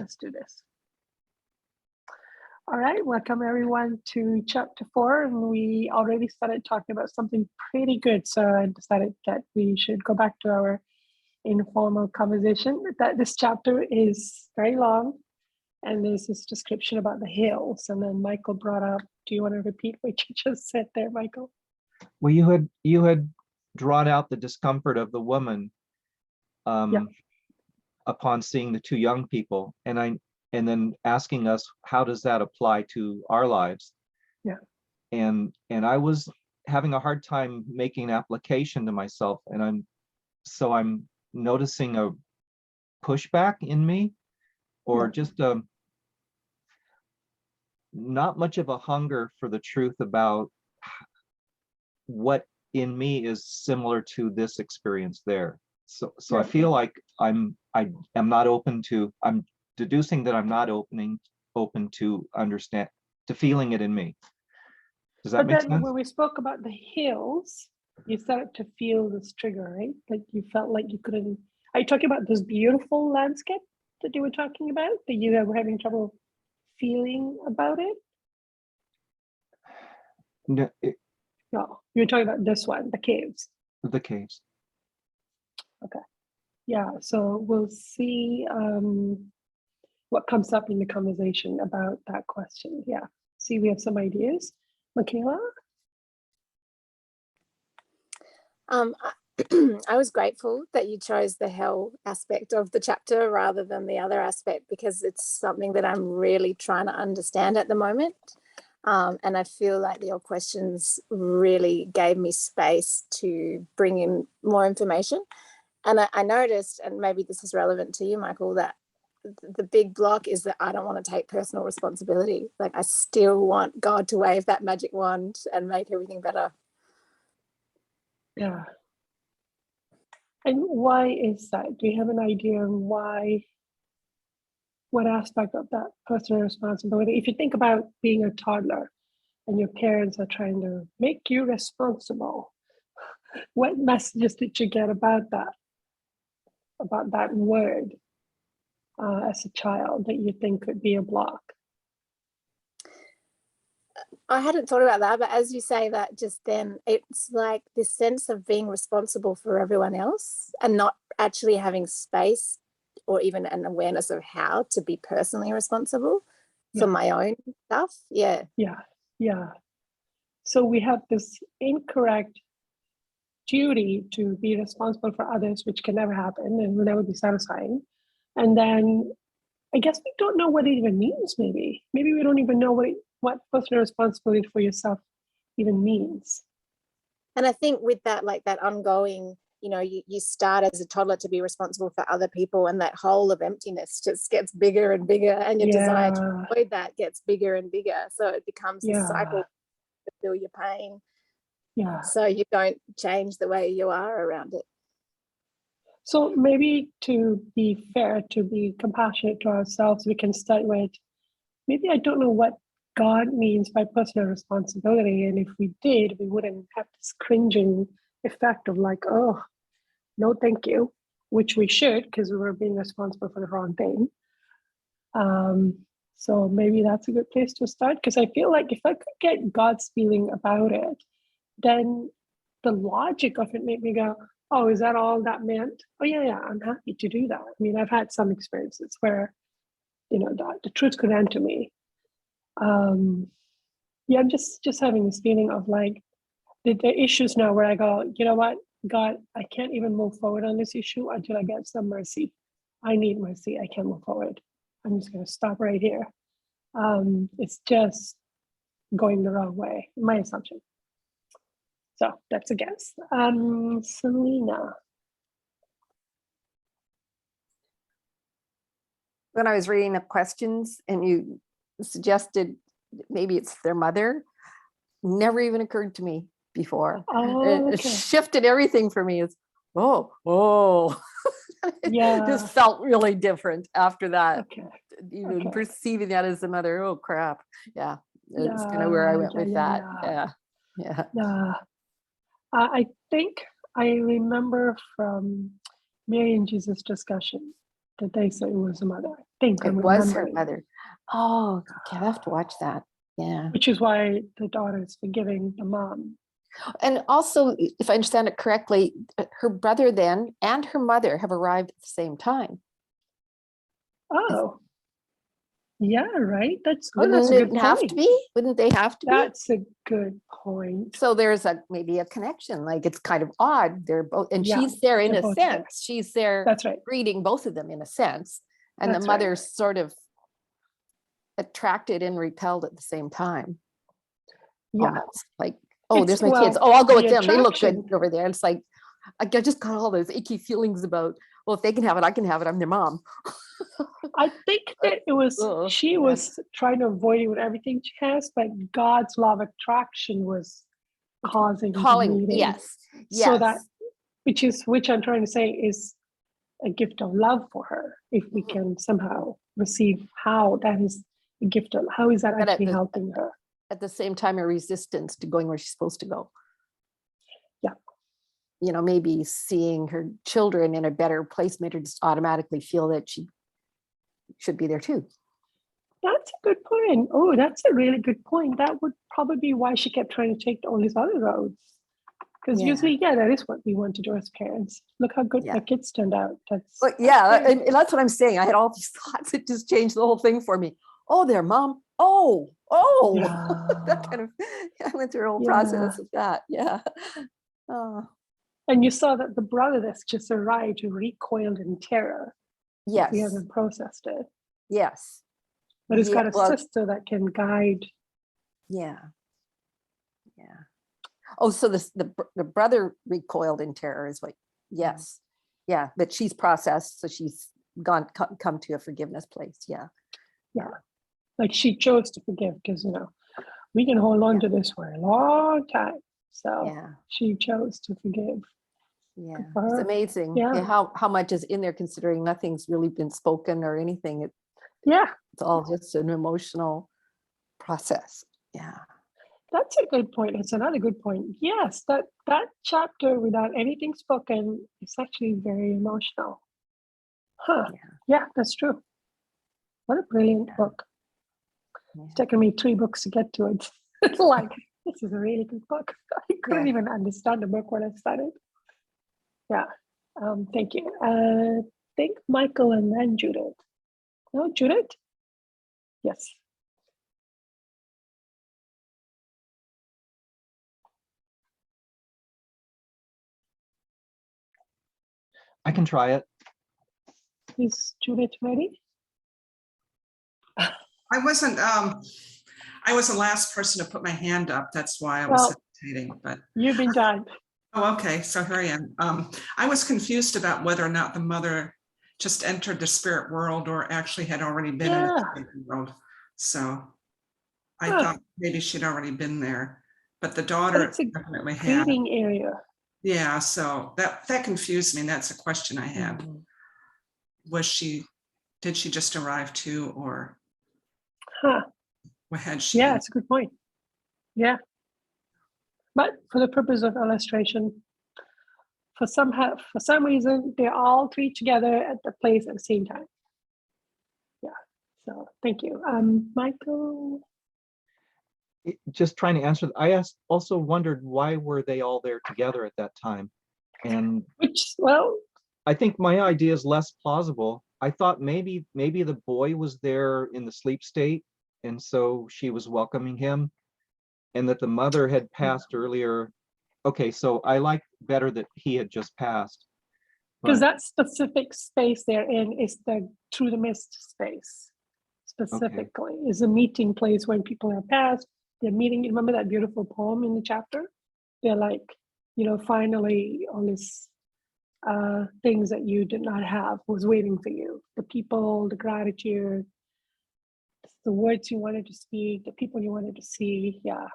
Let's do this. All right, welcome everyone to chapter 4, and we already started talking about something pretty good, so I decided that we should go back to our informal conversation. That this chapter is very long, and there's this description about the hills, and then Michael brought up, do you want to repeat what you just said there, Michael? Well, you had drawn out the discomfort of the woman upon seeing the two young people, and then asking us, how does that apply to our lives? Yeah. And I was having a hard time making an application to myself, and I'm noticing a pushback in me, or just not much of a hunger for the truth about what in me is similar to this experience there. So I feel like I am not open to, I'm deducing that I'm not open to understand, to feeling it in me. Does that make sense? But then when we spoke about the hills, you started to feel this trigger, right? Like you felt like you couldn't. Are you talking about this beautiful landscape that you were talking about, that you were having trouble feeling about it? No, No, you were talking about this one, the caves. the caves. Okay. Yeah, so we'll see what comes up in the conversation about that question. Yeah, see, we have some ideas. Michaela? I was grateful that you chose the hell aspect of the chapter rather than the other aspect, because it's something that I'm really trying to understand at the moment. And I feel like your questions really gave me space to bring in more information. And I noticed, and maybe this is relevant to you, Michael, that the big block is that I don't want to take personal responsibility. Like I still want God to wave that magic wand and make everything better. Yeah. And why is that? Do you have an idea of why, what aspect of that personal responsibility? If you think about being a toddler and your parents are trying to make you responsible, what messages did you get about that word as a child that you think could be a block? I hadn't thought about that, but as you say that just then, it's like this sense of being responsible for everyone else and not actually having space or even an awareness of how to be personally responsible for my own stuff. Yeah. So we have this incorrect duty to be responsible for others, which can never happen and will never be satisfying. And then I guess we don't know what it even means. Maybe we don't even know what personal responsibility for yourself even means. And I think with that, like that ongoing, you start as a toddler to be responsible for other people, and that hole of emptiness just gets bigger and bigger, and your desire to avoid that gets bigger and bigger. So it becomes a cycle to feel your pain. Yeah. So you don't change the way you are around it. So maybe to be fair, to be compassionate to ourselves, we can start with, maybe I don't know what God means by personal responsibility. And if we did, we wouldn't have this cringing effect of like, oh, no, thank you, which we should, because we were being responsible for the wrong thing. So maybe that's a good place to start, because I feel like if I could get God's feeling about it, then the logic of it made me go, oh, is that all that meant? Oh, yeah, I'm happy to do that. I mean, I've had some experiences where, the truth could enter me. I'm just having this feeling of like, the issues now where I go, you know what, God, I can't even move forward on this issue until I get some mercy. I need mercy. I can't move forward. I'm just going to stop right here. It's just going the wrong way, my assumption. So that's a guess. Selena. When I was reading the questions and you suggested maybe it's their mother, never even occurred to me before. It shifted everything for me. It's Yeah. Just felt really different after that. Okay. Even perceiving that as the mother. Oh crap. Yeah. It's kind of where I went with that. Yeah. I think I remember from Mary and Jesus discussion that they say it was the mother. I think It I'm was her remembering. mother. Oh, okay, I have to watch that. Yeah. Which is why the daughter is forgiving the mom. And also, if I understand it correctly, her brother then and her mother have arrived at the same time. Oh, yeah, right. That's Wouldn't a good it have point. to be? Wouldn't they have to be? That's a good point. So there's maybe a connection, like it's kind of odd. They're both, and Yeah, she's there in they're a both there. sense. She's there That's right. greeting both of them in a sense. And That's the right. mother's sort of attracted and repelled at the same time. Yeah. Almost like, oh, It's- there's my kids. well, Oh, I'll go the with them. They look good attraction- over there. It's like, I just got all those icky feelings about, well, if they can have it, I can have it. I'm their mom. I think that it was Ugh, she yeah. was trying to avoid it with everything she has, but God's law of attraction was causing the Calling, meeting. yes, So that yes. which I'm trying to say is a gift of love for her. If we Mhm. can somehow receive how that is a gift of, how is that But at actually the- helping her? At the same time, a resistance to going where she's supposed to go. Yeah. You know, maybe seeing her children in a better place made her just automatically feel that she should be there too. That's a good point. Oh, that's a really good point. That would probably be why she kept trying to take all these other roads. Because Yeah. usually, yeah, that is what we want to do as parents. Look how good Yeah. my kids turned out. But yeah, great. and that's what I'm saying. I had all these thoughts. It just changed the whole thing for me. Oh, their mom. Oh, that kind of, I went through a whole process of that. Yeah. Oh, And you saw that the brother that's just arrived recoiled in terror. yes. He hasn't processed it. Yes. But he's got a well, sister that can guide. yeah. Yeah. Oh, so the brother recoiled in terror is what, yes. Yeah, but she's processed. So she's come to a forgiveness place. Yeah. Like she chose to forgive because, we can hold on to this for a long time. So Yeah. she chose to forgive. Yeah. for It's her. amazing. Yeah. How much is in there considering nothing's really been spoken or anything. Yeah, It's all just an emotional process. Yeah. that's a good point. It's another good point. Yes, that chapter without anything spoken is actually very emotional. Huh. Yeah, that's true. What a brilliant book. Yeah. It's taken me 3 books to get to it. It's like, this is a really good book. I couldn't Yeah. even understand the book when I started. Yeah. Thank you. I think Michael and then Judith. No, Judith? Yes. I can try it. Is Judith ready? I wasn't, I was the last person to put my hand up. That's why I was Well- hesitating, but, You've been done. oh, okay, so here I am. I was confused about whether or not the mother just entered the spirit world or actually had already been in the Yeah. spirit world. So I Huh. thought maybe she'd already been there, but the daughter it's a definitely had. Reading area. Yeah, so that confused me, and that's a question I had. Mhm. Did she just arrive too, or Huh. what had she? Yeah, it's a good point. Yeah. But for the purpose of illustration, for some reason, they're all 3 together at the place at the same time. Yeah. So thank you. Michael. Just trying to answer. I also wondered why were they all there together at that time? And Well, I think my idea is less plausible. I thought maybe the boy was there in the sleep state, and so she was welcoming him, and that the mother had passed earlier. Okay, so I like better that he had just passed. because but- that specific space they're in is the through the mist space. Specifically, is a meeting place when people are passed. They're meeting. Remember that beautiful poem in the chapter? They're like, finally, all this things that you did not have was waiting for you. The people, the gratitude, the words you wanted to speak, the people you wanted to see. Yeah.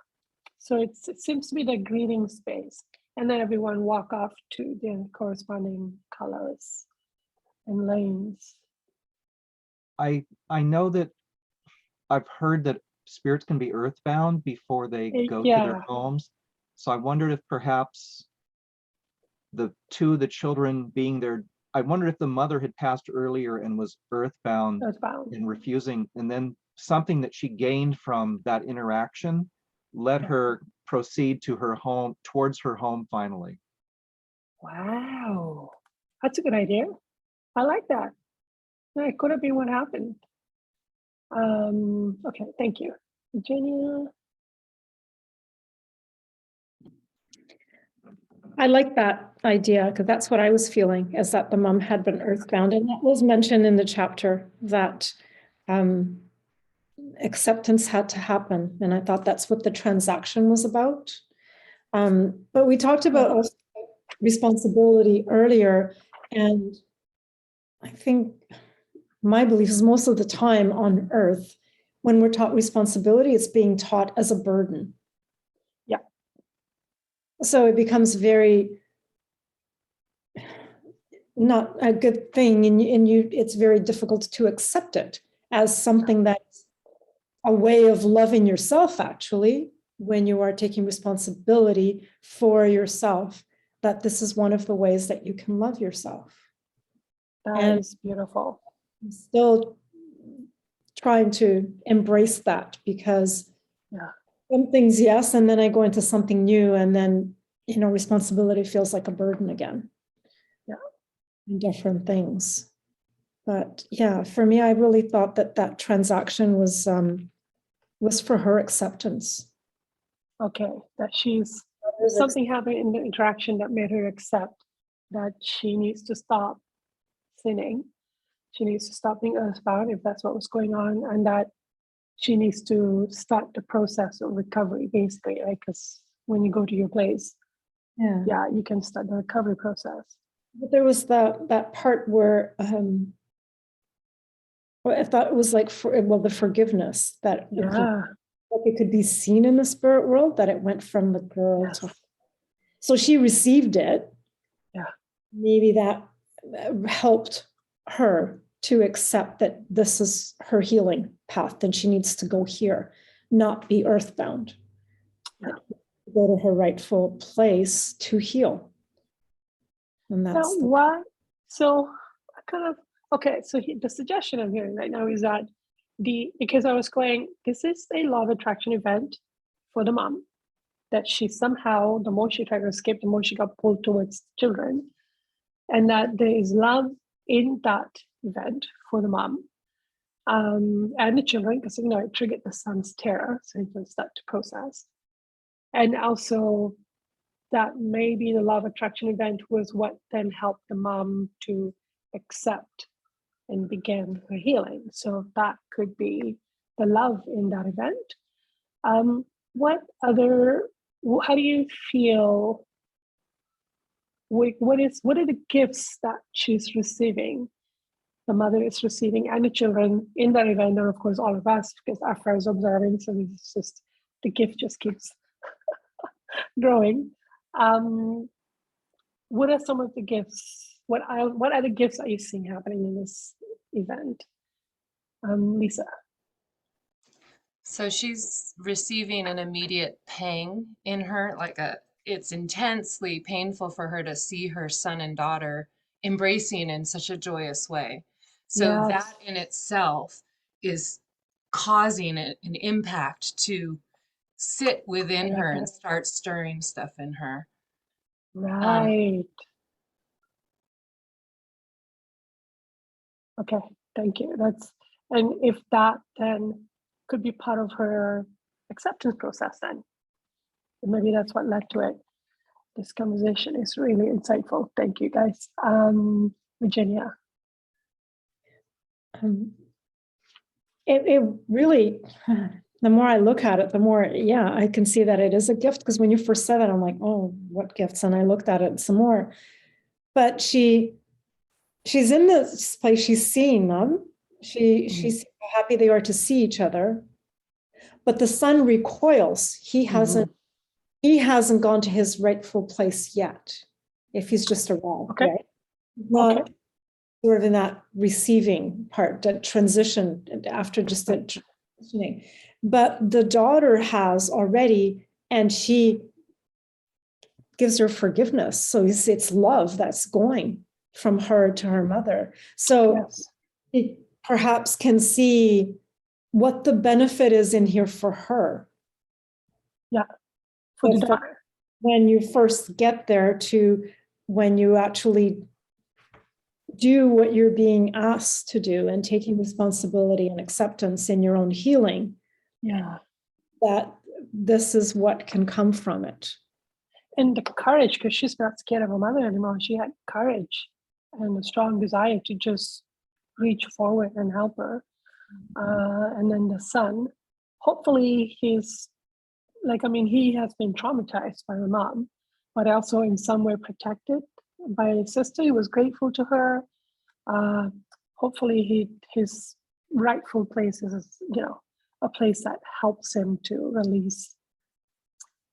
So it seems to be the greeting space. And then everyone walk off to their corresponding colors and lanes. I know that I've heard that spirits can be earthbound before they go to Yeah. their homes. So I wondered if perhaps the children being there I wondered if the mother had passed earlier and was earthbound Earthbound. and refusing, and then something that she gained from that interaction let Yeah. her proceed to her home, towards her home finally. Wow, that's a good idea. I like that. Yeah, it could have been what happened. Okay, thank you. Virginia. I like that idea because that's what I was feeling, is that the mom had been earthbound, and that was mentioned in the chapter that acceptance had to happen, and I thought that's what the transaction was about. But we talked about also responsibility earlier, and I think my belief is most of the time on earth, when we're taught responsibility, it's being taught as a burden. Yeah. So it becomes very not a good thing, and it's very difficult to accept it as something that's a way of loving yourself, actually, when you are taking responsibility for yourself, that this is one of the ways that you can love yourself. That And- is beautiful. I'm still trying to embrace that, because Yeah. some things, yes, and then I go into something new, and then, responsibility feels like a burden again. Yeah. And different things. But yeah, for me, I really thought that transaction was for her acceptance. Okay, that something happened in the interaction that made her accept that she needs to stop sinning. She needs to stop being earthbound if that's what was going on, and that she needs to start the process of recovery, basically, right? Because when you go to your place, yeah, you can start the recovery process. But there was that part where well, I thought it was like the forgiveness that Yeah, like it could be seen in the spirit world, that it went from the girl yes. to, so she received it. Yeah. Maybe that helped her to accept that this is her healing path, and she needs to go here, not be earthbound. Yeah. Go to her rightful place to heal. And Now, that's why? So I kind of, okay, so the suggestion I'm hearing right now is that because I was going, this is a law of attraction event for the mom, that she somehow, the more she tried to escape, the more she got pulled towards children, and that there is love in that event for the mom and the children, because it triggered the son's terror, so he can start to process. And also that maybe the law of attraction event was what then helped the mom to accept and begin her healing. So that could be the love in that event. How do you feel? What are the gifts that she's receiving, the mother is receiving, and the children in that event, and of course all of us, because Afra is observing, so it's just the gift just keeps growing. What are some of the gifts? What other gifts are you seeing happening in this event? Lisa. So she's receiving an immediate pang in her, it's intensely painful for her to see her son and daughter embracing in such a joyous way. So Yes. that in itself is causing an impact to sit within her and start stirring stuff in her. Right. Okay, thank you. And if that then could be part of her acceptance process, then maybe that's what led to it. This conversation is really insightful. Thank you, guys. Virginia. It really, the more I look at it, the more, yeah, I can see that it is a gift, because when you first said it, I'm like, oh, what gifts? And I looked at it some more. But she's in this place, she's seeing them. She's how happy they are to see each other. But the son recoils. He hasn't gone to his rightful place yet, if he's just around. Okay. Right? Not Okay. sort of in that receiving part, that transition after just the transitioning. But the daughter has already, and she gives her forgiveness. So it's love that's going. from her to her mother. So Yes. it perhaps can see what the benefit is in here for her. For the Well, daughter. when you first get there to when you actually do what you're being asked to do and taking responsibility and acceptance in your own healing, Yeah. that this is what can come from it. And the courage, because she's not scared of her mother anymore. She had courage and a strong desire to just reach forward and help her. And then the son, hopefully he's like, I mean, he has been traumatized by the mom, but also in some way protected by his sister. He was grateful to her. Hopefully his rightful place is, a place that helps him to release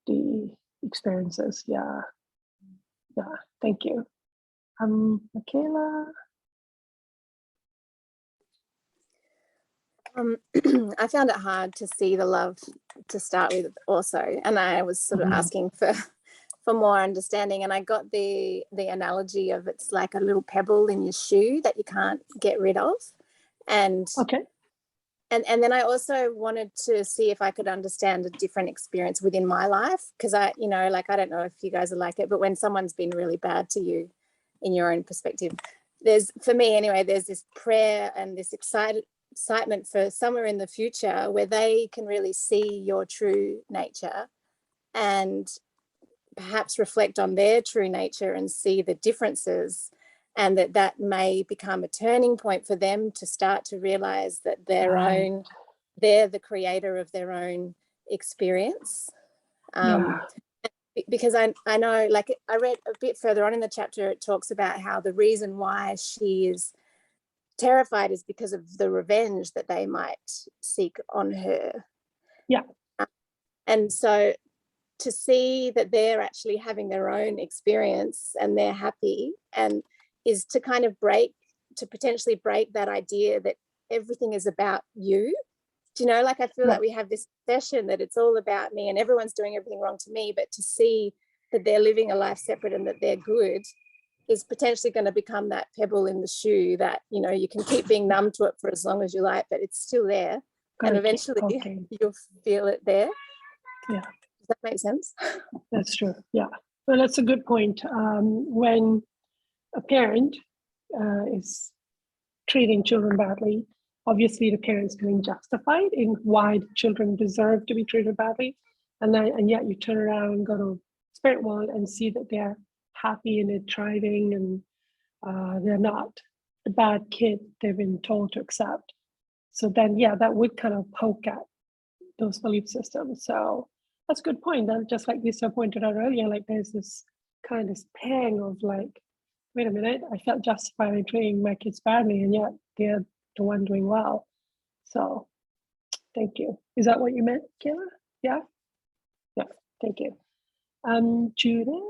the experiences. Yeah. Thank you. Michaela. I found it hard to see the love to start with also, and I was sort of asking for more understanding, and I got the analogy of it's like a little pebble in your shoe that you can't get rid of. And Okay. And then I also wanted to see if I could understand a different experience within my life, because I don't know if you guys are like it, but when someone's been really bad to you in your own perspective, for me anyway, there's this prayer and this excitement for somewhere in the future where they can really see your true nature and perhaps reflect on their true nature and see the differences, and that may become a turning point for them to start to realize that they're the creator of their own experience. Because I know, like I read a bit further on in the chapter, it talks about how the reason why she is terrified is because of the revenge that they might seek on her. Yeah. And so to see that they're actually having their own experience and they're happy, and is to kind of potentially break that idea that everything is about you. Do you know, like I feel like we have this obsession that it's all about me and everyone's doing everything wrong to me, but to see that they're living a life separate and that they're good is potentially going to become that pebble in the shoe that, you can keep being numb to it for as long as you like, but it's still there. And eventually you'll feel it there. Yeah. Does that make sense? That's true. Yeah. Well, that's a good point. When a parent is treating children badly, obviously the parent's feeling justified in why the children deserve to be treated badly. And yet you turn around and go to spirit world and see that they're happy and they're thriving, and they're not the bad kid they've been told to accept. So then, that would kind of poke at those belief systems. So that's a good point. That just like Lisa pointed out earlier, like there's this pang of like, wait a minute, I felt justified in treating my kids badly, and yet they're the one doing well. So thank you. Is that what you meant, Kayla? Yeah? Yeah, thank you. Judith?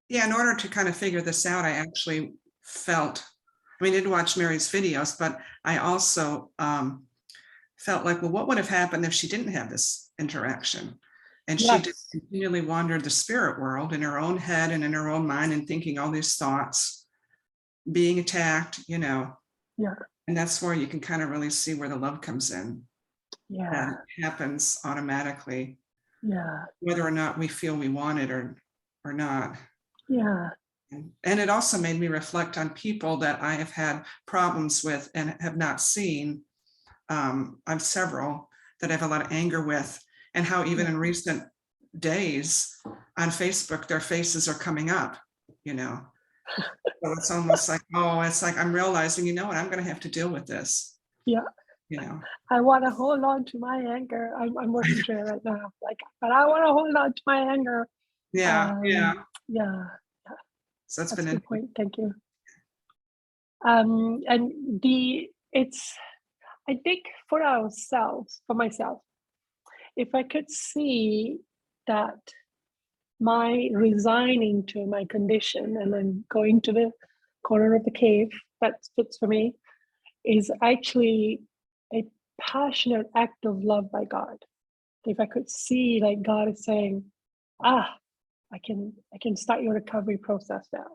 Yeah, in order to kind of figure this out, I actually felt, I didn't watch Mary's videos, but I also felt like, well, what would have happened if she didn't have this interaction? And she just continually wandered the spirit world in her own head and in her own mind and thinking all these thoughts, being attacked, Yeah. And that's where you can kind of really see where the love comes in. Yeah. That happens automatically. Yeah. Whether or not we feel we want it or not. Yeah. And it also made me reflect on people that I have had problems with and have not seen. I've several that I have a lot of anger with, and how even in recent days on Facebook, their faces are coming up, So it's almost like, I'm realizing, you know what, I'm going to have to deal with this. Yeah. I want to hold on to my anger. I'm working through it right now. But I want to hold on to my anger. Yeah. So that's been a good point. Thank you. And I think for myself, if I could see that my resigning to my condition and then going to the corner of the cave that fits for me is actually a passionate act of love by God. If I could see like God is saying, I can start your recovery process now,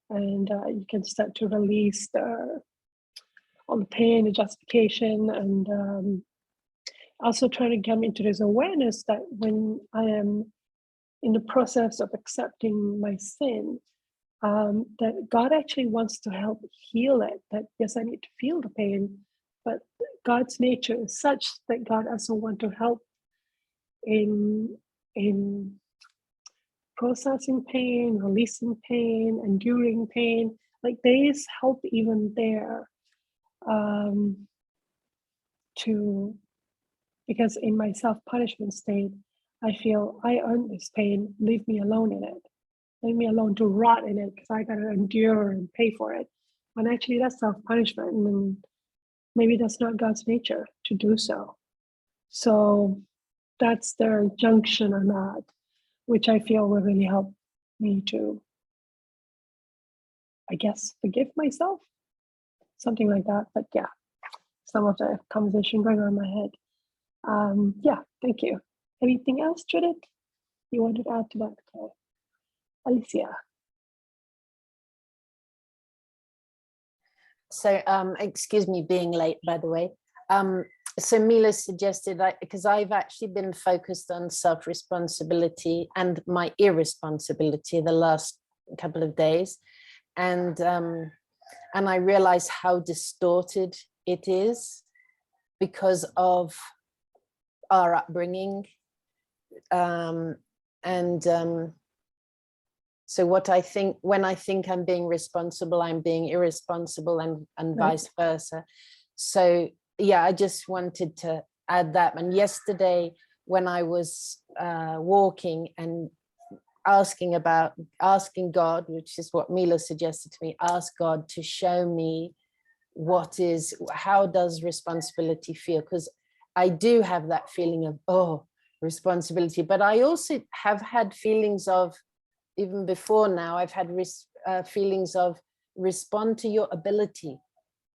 and you can start to release all the pain, the justification, and also trying to come into this awareness that when I am in the process of accepting my sin, that God actually wants to help heal it. That yes, I need to feel the pain, but God's nature is such that God also wants to help in processing pain, releasing pain, enduring pain. Like there is help even there, because in my self-punishment state, I feel I earned this pain, leave me alone in it. Leave me alone to rot in it because I gotta endure and pay for it. When actually that's self-punishment, and maybe that's not God's nature to do so. So that's their junction on that, which I feel will really help me to, I guess, forgive myself, something like that. But yeah, some of the conversation going on in my head. Yeah, thank you. Anything else, Judith, you wanted to add to that? Okay. Alicia. So, excuse me being late, by the way. So Mila suggested that because I've actually been focused on self-responsibility and my irresponsibility the last couple of days, and I realized how distorted it is because of our upbringing, so what I think, when I think I'm being responsible, I'm being irresponsible, and Right. vice versa. So yeah, I just wanted to add that. And yesterday when I was walking and asking God, which is what Mila suggested to me, ask God to show me how does responsibility feel? Because I do have that feeling of, responsibility, but I also have had feelings of, even before now, I've had feelings of respond to your ability,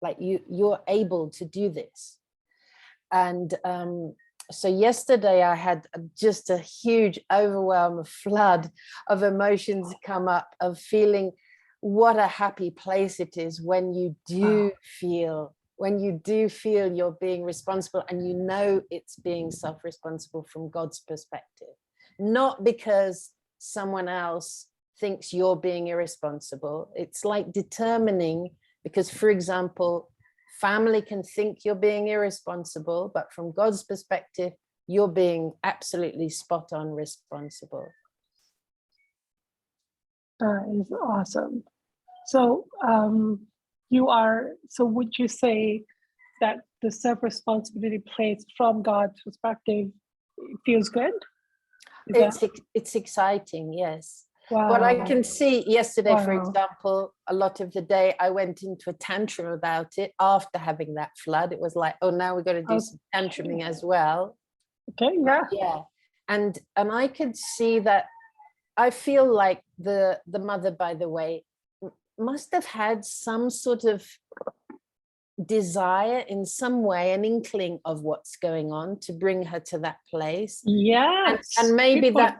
like you're able to do this. And so yesterday I had just a huge overwhelm, a flood of emotions come up, of feeling what a happy place it is when you do feel you're being responsible, and you know it's being self-responsible from God's perspective, not because someone else thinks you're being irresponsible. It's like determining, because for example, family can think you're being irresponsible, but from God's perspective, you're being absolutely spot on responsible. That is awesome. So would you say that the self-responsibility placed from God's perspective feels good? It's exciting, yes. Wow. What I can see yesterday, for Wow. example, a lot of the day I went into a tantrum about it after having that flood. It was like, oh, now we've got to do some tantruming as well. Okay, yeah. Yeah. And I could see that. I feel like the mother, by the way, must have had some sort of desire in some way, an inkling of what's going on to bring her to that place. Yes. And maybe Good point.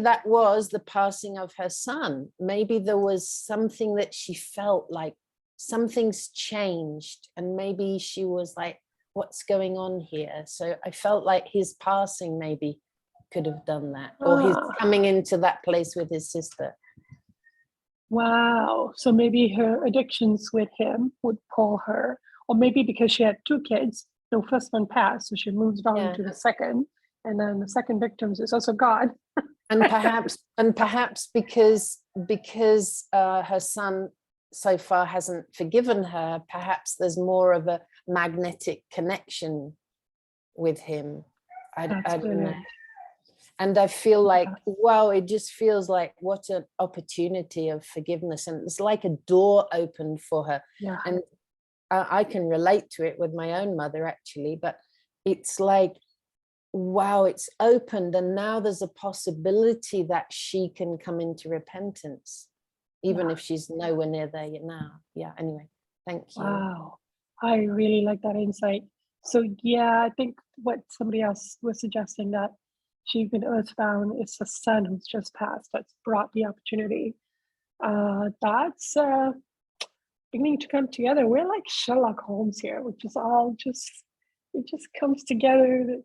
that was the passing of her son. Maybe there was something that she felt like something's changed, and maybe she was like, what's going on here? So I felt like his passing maybe could have done that, or his coming into that place with his sister. Wow. So maybe her addictions with him would pull her, or maybe because she had two kids, the first one passed, so she moves on to the second, and then the second victim is also God. And perhaps because her son so far hasn't forgiven her, perhaps there's more of a magnetic connection with him. I don't know. And I feel like, wow, it just feels like what an opportunity of forgiveness. And it's like a door opened for her. Yeah. And I can relate to it with my own mother, actually. But it's like, wow, it's opened. And now there's a possibility that she can come into repentance, even if she's nowhere near there yet now. Yeah, anyway, thank you. Wow. I really like that insight. So yeah, I think what somebody else was suggesting, that she's been earthbound. It's a son who's just passed that's brought the opportunity. That's beginning to come together. We're like Sherlock Holmes here, which is all just, it just comes together.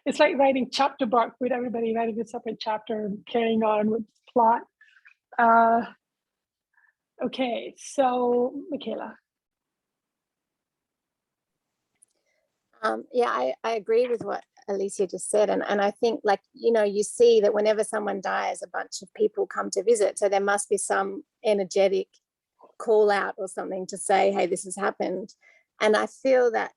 It's like writing chapter book with everybody writing a separate chapter and carrying on with the plot. Okay, so Michaela. Yeah, I agree with what Alicia just said. And I think, like, you know, you see that whenever someone dies, a bunch of people come to visit. So there must be some energetic call out or something to say, hey, this has happened. And I feel that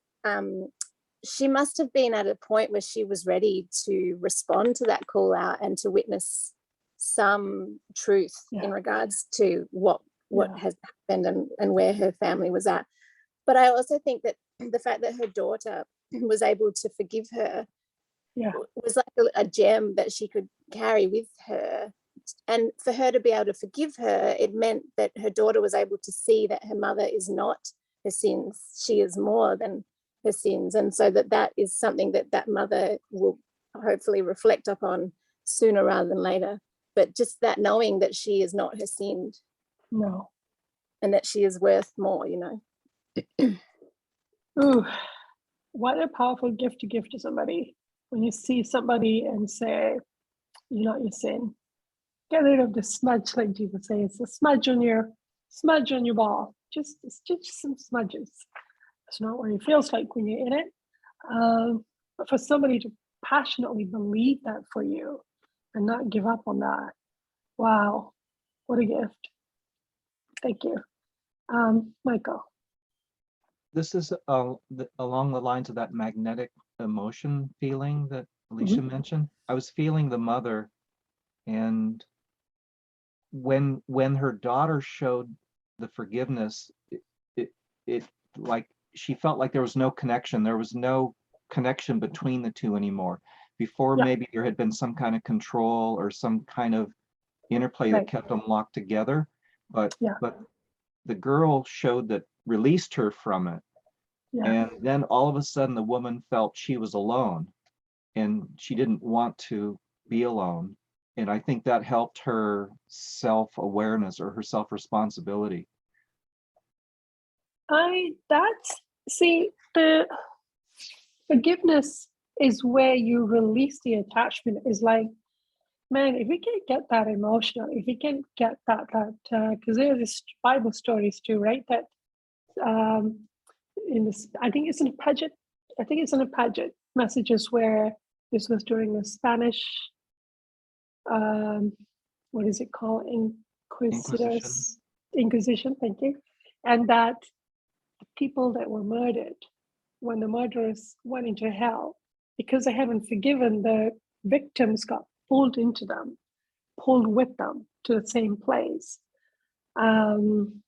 she must have been at a point where she was ready to respond to that call out and to witness some truth in regards to what has happened and where her family was at. But I also think that the fact that her daughter was able to forgive her was like a gem that she could carry with her. And for her to be able to forgive her, it meant that her daughter was able to see that her mother is not her sins. She is more than her sins. And so that is something that mother will hopefully reflect upon sooner rather than later. But just that knowing that she is not her sin. No. And that she is worth more, you know. Ooh, what a powerful gift to give to somebody. When you see somebody and say, you're not your sin. Get rid of the smudge, like Jesus says, a smudge on your ball. Just some smudges. It's not what it feels like when you're in it. But for somebody to passionately believe that for you and not give up on that, wow, what a gift. Thank you. Michael. This is along the lines of that magnetic emotion feeling that Alicia mentioned. I was feeling the mother, and when her daughter showed the forgiveness, it like she felt like there was no connection. There was no connection between the two anymore. Before, maybe there had been some kind of control or some kind of interplay that kept them locked together, but the girl showed that, released her from it. And then all of a sudden the woman felt she was alone and she didn't want to be alone. And I think that helped her self-awareness or her self-responsibility. See, the forgiveness is where you release the attachment. Is like, man, if we can get that emotional, if we can get that because there's this Bible stories too, right? That in this, I think it's in a Paget messages where this was during the Spanish, what is it called? Inquisition, thank you. And that the people that were murdered, when the murderers went into hell, because they haven't forgiven, the victims got pulled with them to the same place. And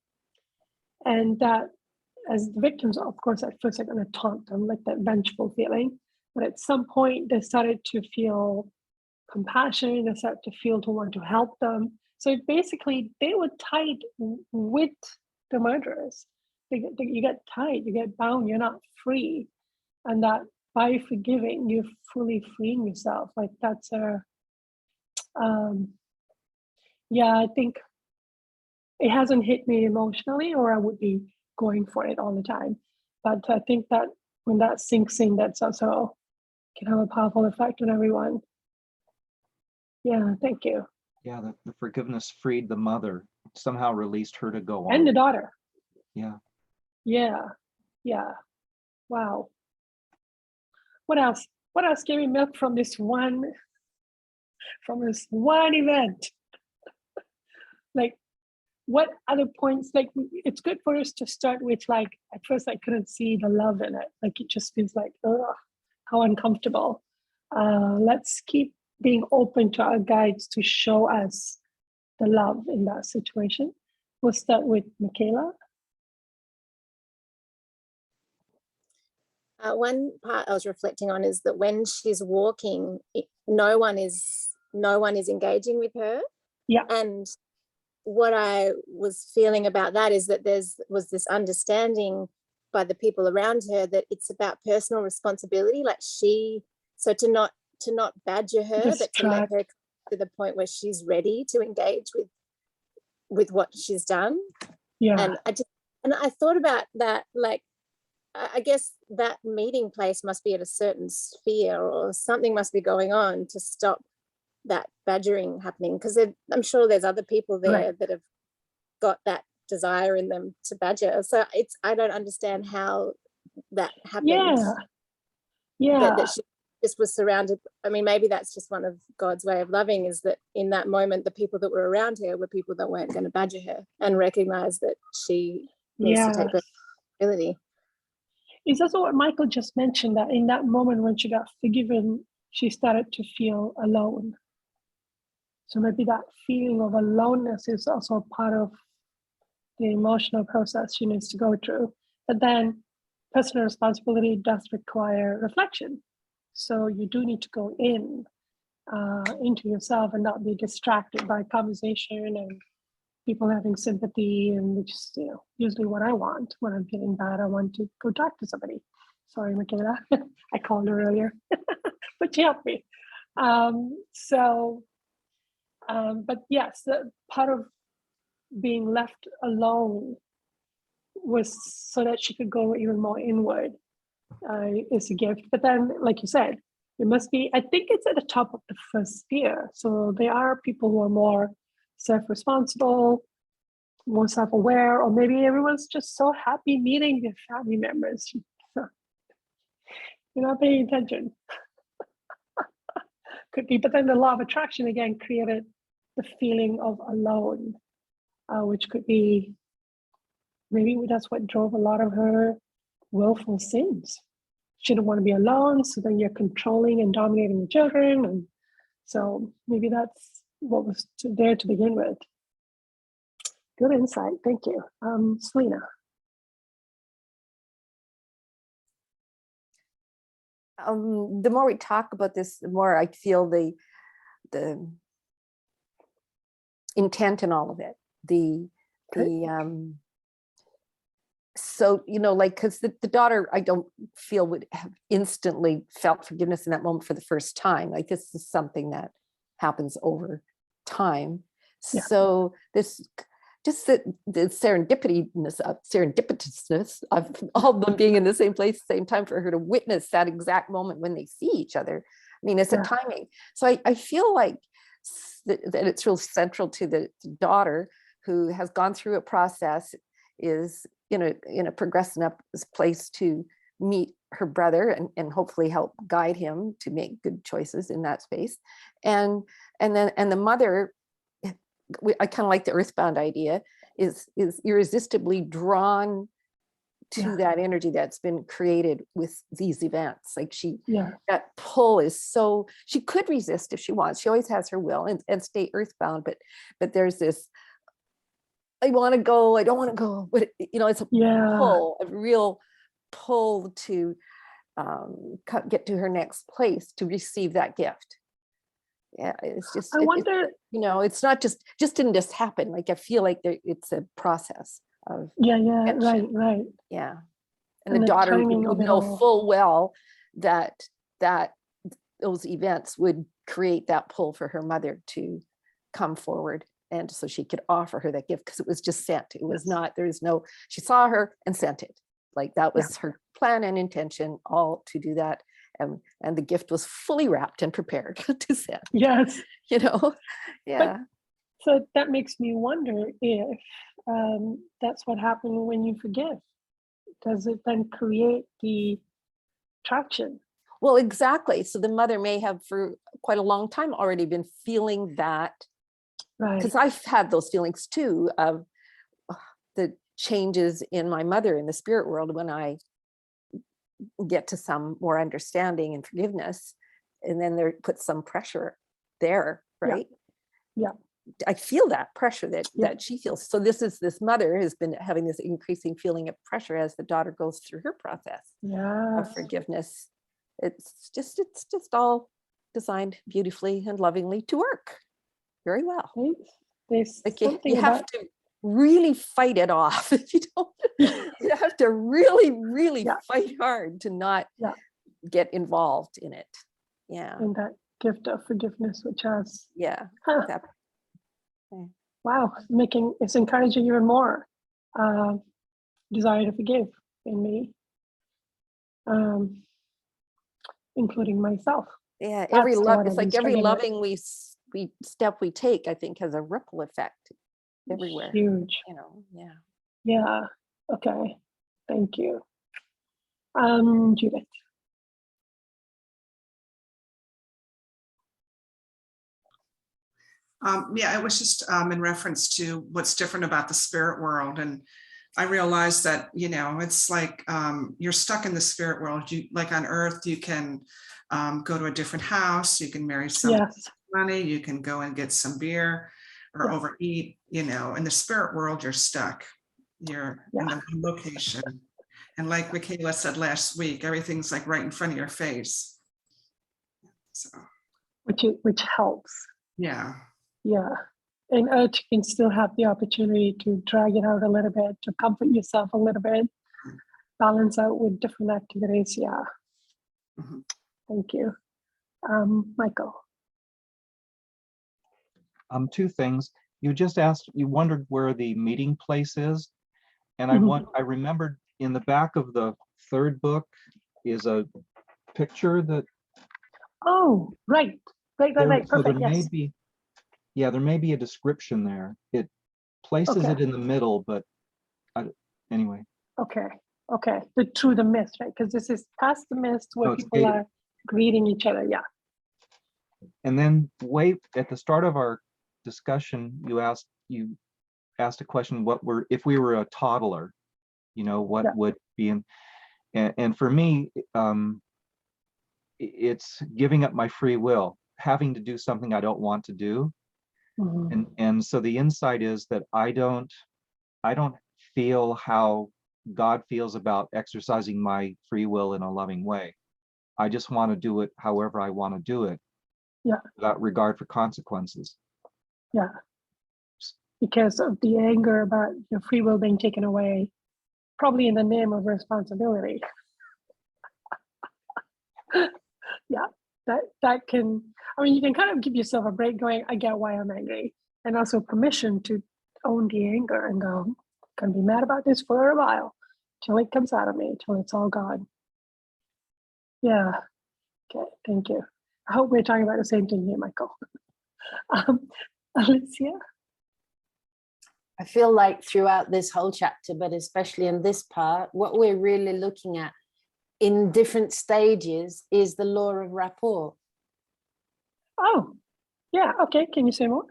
that as the victims, of course, at first are going to taunt them, like that vengeful feeling. But at some point, they started to feel compassion, they started to want to help them. So basically, they were tied with the murderers. You get tied, you get bound, you're not free. And that by forgiving, you're fully freeing yourself. Like that's I think it hasn't hit me emotionally, or I would be going for it all the time. But I think that when that sinks in, that's also can have a powerful effect on everyone. Yeah, thank you. Yeah, the forgiveness freed the mother, somehow released her to go on. And the daughter. Yeah. Wow. What else? What else can we milk from this one event? Like, what other points? Like, it's good for us to start with, like, at first I couldn't see the love in it. Like, it just feels like, oh, how uncomfortable. Let's keep being open to our guides to show us the love in that situation. We'll start with Michaela. One part I was reflecting on is that when she's walking, no one is engaging with her. Yeah. And what I was feeling about that is that was this understanding by the people around her that it's about personal responsibility. Like to to not badger her, but to let Distract. her to the point where she's ready to engage with what she's done. Yeah. And I thought about that, like, I guess that meeting place must be at a certain sphere, or something must be going on to stop that badgering happening, because I'm sure there's other people there Right. that have got that desire in them to badger. So I don't understand how that happened. Yeah. Yeah. That she just was surrounded. I mean, maybe that's just one of God's way of loving, is that in that moment, the people that were around her were people that weren't going to badger her and recognize that she needs to take Yes. responsibility. It's also what Michael just mentioned, that in that moment when she got forgiven, she started to feel alone. So maybe that feeling of aloneness is also part of the emotional process she needs to go through. But then personal responsibility does require reflection. So you do need to go into yourself and not be distracted by conversation and people having sympathy, and which is, usually what I want when I'm feeling bad. I want to go talk to somebody. Sorry, Michaela, I called her earlier, but she helped me. But yes, part of being left alone was so that she could go even more inward, is a gift. But then, like you said, it must be, I think it's at the top of the first sphere. So there are people who are more self-responsible, more self-aware, or maybe everyone's just so happy meeting their family members. You're not paying attention. Could be, but then the law of attraction again created the feeling of alone, which could be, maybe that's what drove a lot of her willful sins. She didn't want to be alone, so then you're controlling and dominating the children, and so maybe that's what was there to begin with. Good insight, thank you. Selena. The more we talk about this, the more I feel the intent in all of it. So, like, because the daughter, I don't feel would have instantly felt forgiveness in that moment for the first time. Like, this is something that happens over time. Yeah. So this, just the serendipitousness of all of them being in the same place at the same time, for her to witness that exact moment when they see each other. I mean, it's a timing. So I feel like that it's real central to the daughter who has gone through a process, is in a progressing up this place to meet her brother and hopefully help guide him to make good choices in that space. And the mother, I kind of like the earthbound idea, is irresistibly drawn to that energy that's been created with these events. Like that pull is so, she could resist if she wants. She always has her will and stay earthbound, but there's this, I want to go, I don't want to go, but it's a pull, a real pull to get to her next place, to receive that gift. Yeah, it's just, I wonder, it's not just didn't just happen. Like, I feel like it's a process of right. Yeah. And the daughter would know full well that those events would create that pull for her mother to come forward, and so she could offer her that gift, because it was just sent. It was not, she saw her and sent it. Like, that was her plan and intention, all to do that. And the gift was fully wrapped and prepared to send. Yes. Yeah. So that makes me wonder if that's what happened when you forgive. Does it then create the traction? Well, exactly. So the mother may have for quite a long time already been feeling that. Right. Because I've had those feelings too, of the changes in my mother in the spirit world when I get to some more understanding and forgiveness, and then there puts some pressure there, right? Yeah. I feel that pressure that she feels. So this mother has been having this increasing feeling of pressure as the daughter goes through her process of forgiveness. It's just all designed beautifully and lovingly to work very well. Like, you have to really fight it off. If you don't, you have to really fight hard to not get involved in it. Yeah, and that gift of forgiveness, which has, yeah. huh, that- wow, it's encouraging even more desire to forgive in me, including myself. Yeah, That's the one it's I've been like every struggling with. loving we step we take, I think, has a ripple effect everywhere. Huge. You know, yeah. Yeah. Okay. Thank you. Judith. Yeah, it was just in reference to what's different about the spirit world. And I realized that, you know, it's like you're stuck in the spirit world. You, like on earth, you can go to a different house, you can marry someone Yes. with money, you can go and get some beer or Yeah. overeat, you know. In the spirit world, you're stuck. You're in the one location. And like Michaela said last week, everything's like right in front of your face. So, Which helps. yeah. Yeah. And you can still have the opportunity to drag it out a little bit, to comfort yourself a little bit, balance out with different activities. Yeah. Mhm. Thank you. Michael. Two things. You just asked, you wondered where the meeting place is. And Mhm. I remembered in the back of the third book is a picture that Oh, right. Right. so Perfect. there may Yes. be, yeah, there may be a description there. It places Okay. it in the middle, but anyway. Okay. Okay. Through the mist, right? Because this is past the mist where No, it's people gated. are greeting each other. Yeah. And then way at the start of our discussion, you asked a question, if we were a toddler, you know, what Yeah. would be in, and for me, it's giving up my free will, having to do something I don't want to do. Mhm. And so the insight is that I don't feel how God feels about exercising my free will in a loving way. I just want to do it however I want to do it. Yeah. Without regard for consequences. Yeah. Because of the anger about your free will being taken away, probably in the name of responsibility. Yeah. That can, I mean, you can kind of give yourself a break going, I get why I'm angry. And also permission to own the anger and go, I'm gonna be mad about this for a while till it comes out of me, till it's all gone. Yeah. Okay, thank you. I hope we're talking about the same thing here, Michael. Alicia? I feel like throughout this whole chapter, but especially in this part, what we're really looking at in different stages is the law of rapport. Oh, yeah, okay, can you say more?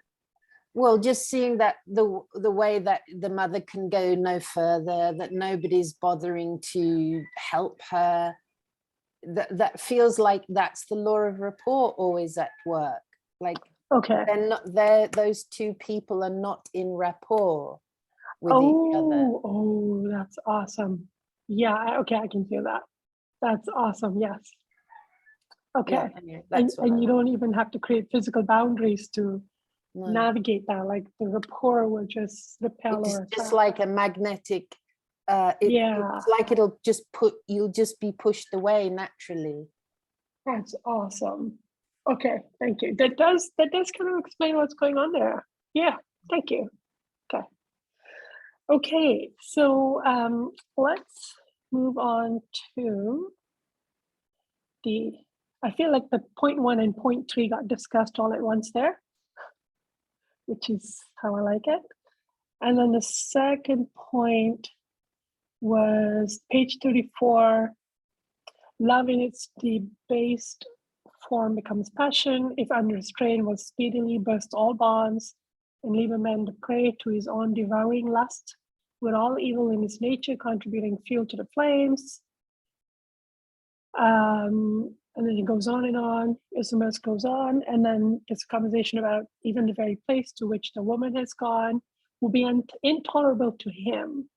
Well, just seeing that the way that the mother can go no further, that nobody's bothering to help her, that feels like that's the law of rapport always at work. Like Okay. those two people are not in rapport with each other. Oh, that's awesome. Yeah, okay, I can feel that. That's awesome, yes. Okay, Yeah, anyway, that's what and you don't even have to create physical boundaries to no. navigate that, like the rapport will just repel It's or just attract. like a magnetic, Yeah. it's like you'll just be pushed away naturally. That's awesome. Okay, thank you. That does kind of explain what's going on there. Yeah, thank you. Okay. Okay, so let's move on to I feel like the point 1 and point 3 got discussed all at once there, which is how I like it. And then the second point was page 34. Love in its debased form becomes passion. If unrestrained, will speedily burst all bonds and leave a man the prey to his own devouring lust, with all evil in his nature contributing fuel to the flames. And then it goes on and on. Ismael goes on, and then it's a conversation about even the very place to which the woman has gone will be intolerable to him,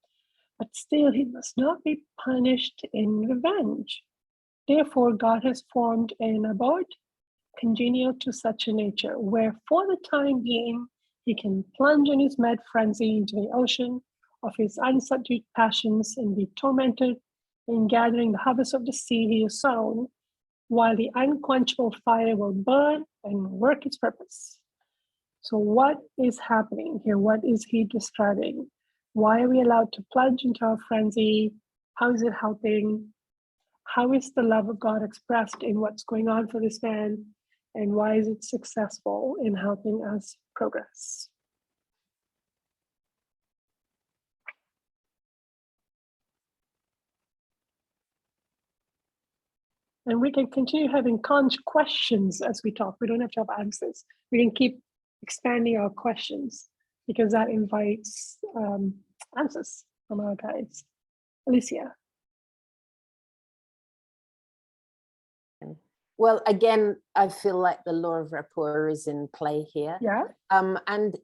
but still he must not be punished in revenge. Therefore, God has formed an abode congenial to such a nature, where for the time being he can plunge in his mad frenzy into the ocean of his unsubdued passions and be tormented in gathering the harvest of the sea he has sown, while the unquenchable fire will burn and work its purpose. So what is happening here? What is he describing? Why are we allowed to plunge into our frenzy? How is it helping? How is the love of God expressed in what's going on for this man? And why is it successful in helping us progress? And we can continue having questions as we talk. We don't have to have answers. We can keep expanding our questions because that invites answers from our guides. Alicia. Well, again, I feel like the law of rapport is in play here. Yeah. And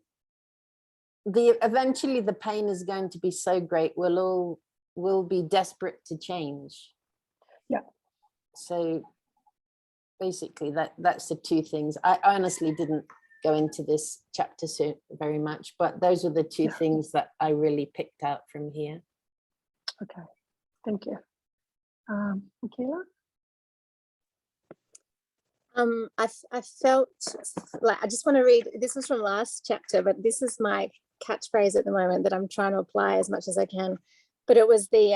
eventually the pain is going to be so great, we'll be desperate to change. Yeah. So basically that's the two things. I honestly didn't go into this chapter so very much, but those are the two things that I really picked out from here. Okay, thank you. Michaela? I felt like I just want to read, this was from last chapter, but this is my catchphrase at the moment that I'm trying to apply as much as I can. But it was the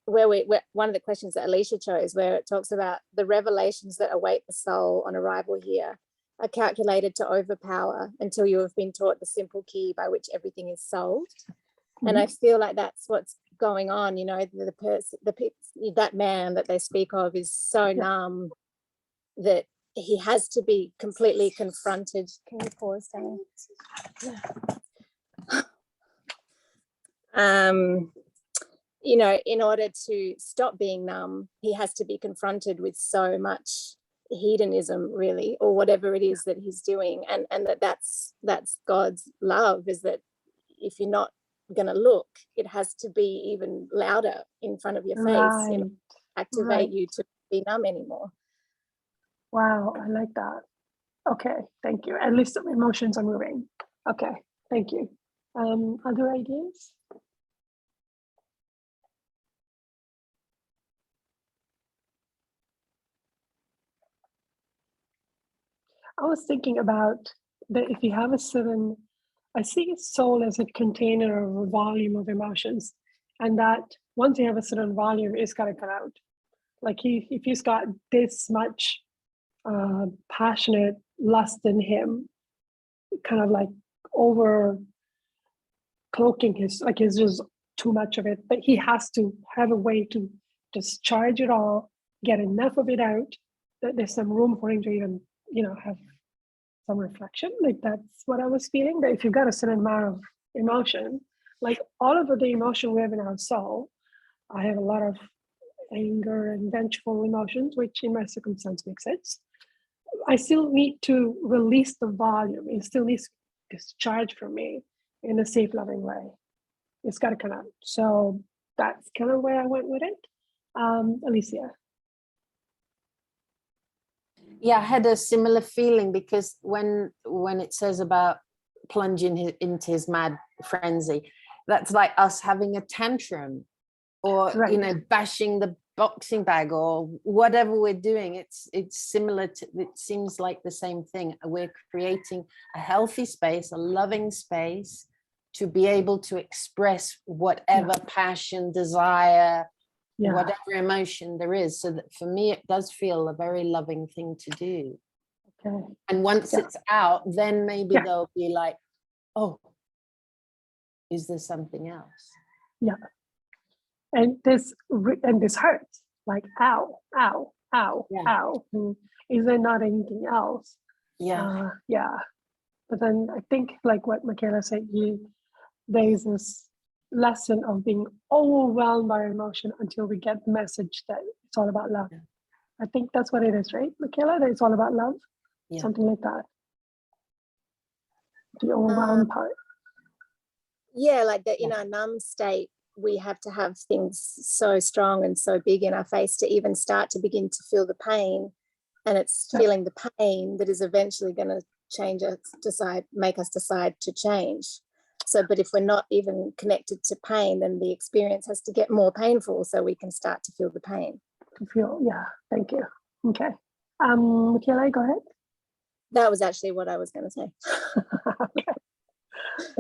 where one of the questions that Alicia chose, where it talks about the revelations that await the soul on arrival here are calculated to overpower until you have been taught the simple key by which everything is solved. And I feel like that's what's going on. You know, that man that they speak of is so numb that he has to be completely confronted. Can you pause, Danny? You know, in order to stop being numb, he has to be confronted with so much hedonism, really, or whatever it is that he's doing, and that's God's love, is that if you're not going to look, it has to be even louder in front of your face, and activate you to be numb anymore. Wow, I like that. Okay, thank you. At least the emotions are moving. Okay, thank you. Other ideas? I was thinking about that if you have a certain, I see soul as a container or a volume of emotions, and that once you have a certain volume, it's got to come out. Like if he's got this much passionate lust in him, kind of like over cloaking his, like it's just too much of it, but he has to have a way to discharge it all, get enough of it out that there's some room for him to even, you know, have some reflection. Like that's what I was feeling, that if you've got a certain amount of emotion, like all of the emotion we have in our soul, I have a lot of anger and vengeful emotions, which in my circumstance makes sense. I still need to release the volume. It still needs to discharge from me in a safe, loving way. It's got to come out. So that's kind of where I went with it. Alicia. Yeah, I had a similar feeling, because when it says about plunging into his mad frenzy, that's like us having a tantrum, or you know, bashing the boxing bag or whatever we're doing. It's similar to, it seems like the same thing. We're creating a healthy space, a loving space, to be able to express whatever passion, desire, whatever emotion there is. So that for me, it does feel a very loving thing to do. Okay. And once it's out, then maybe they'll be like, oh, is there something else? Yeah. And this hurts, like ow, ow, ow, ow. Is there not anything else? Yeah. But then I think, like what Michaela said, there is this lesson of being overwhelmed by emotion until we get the message that it's all about love. I think that's what it is, right, Michaela? That it's all about love, something like that. The overwhelmed part. Yeah, like that in our numb state, we have to have things so strong and so big in our face to even start to begin to feel the pain. And it's feeling the pain that is eventually going to change us, make us decide to change. So, but if we're not even connected to pain, then the experience has to get more painful so we can start to feel the pain. Thank you. Okay. Michaela, go ahead. That was actually what I was going to say. Okay.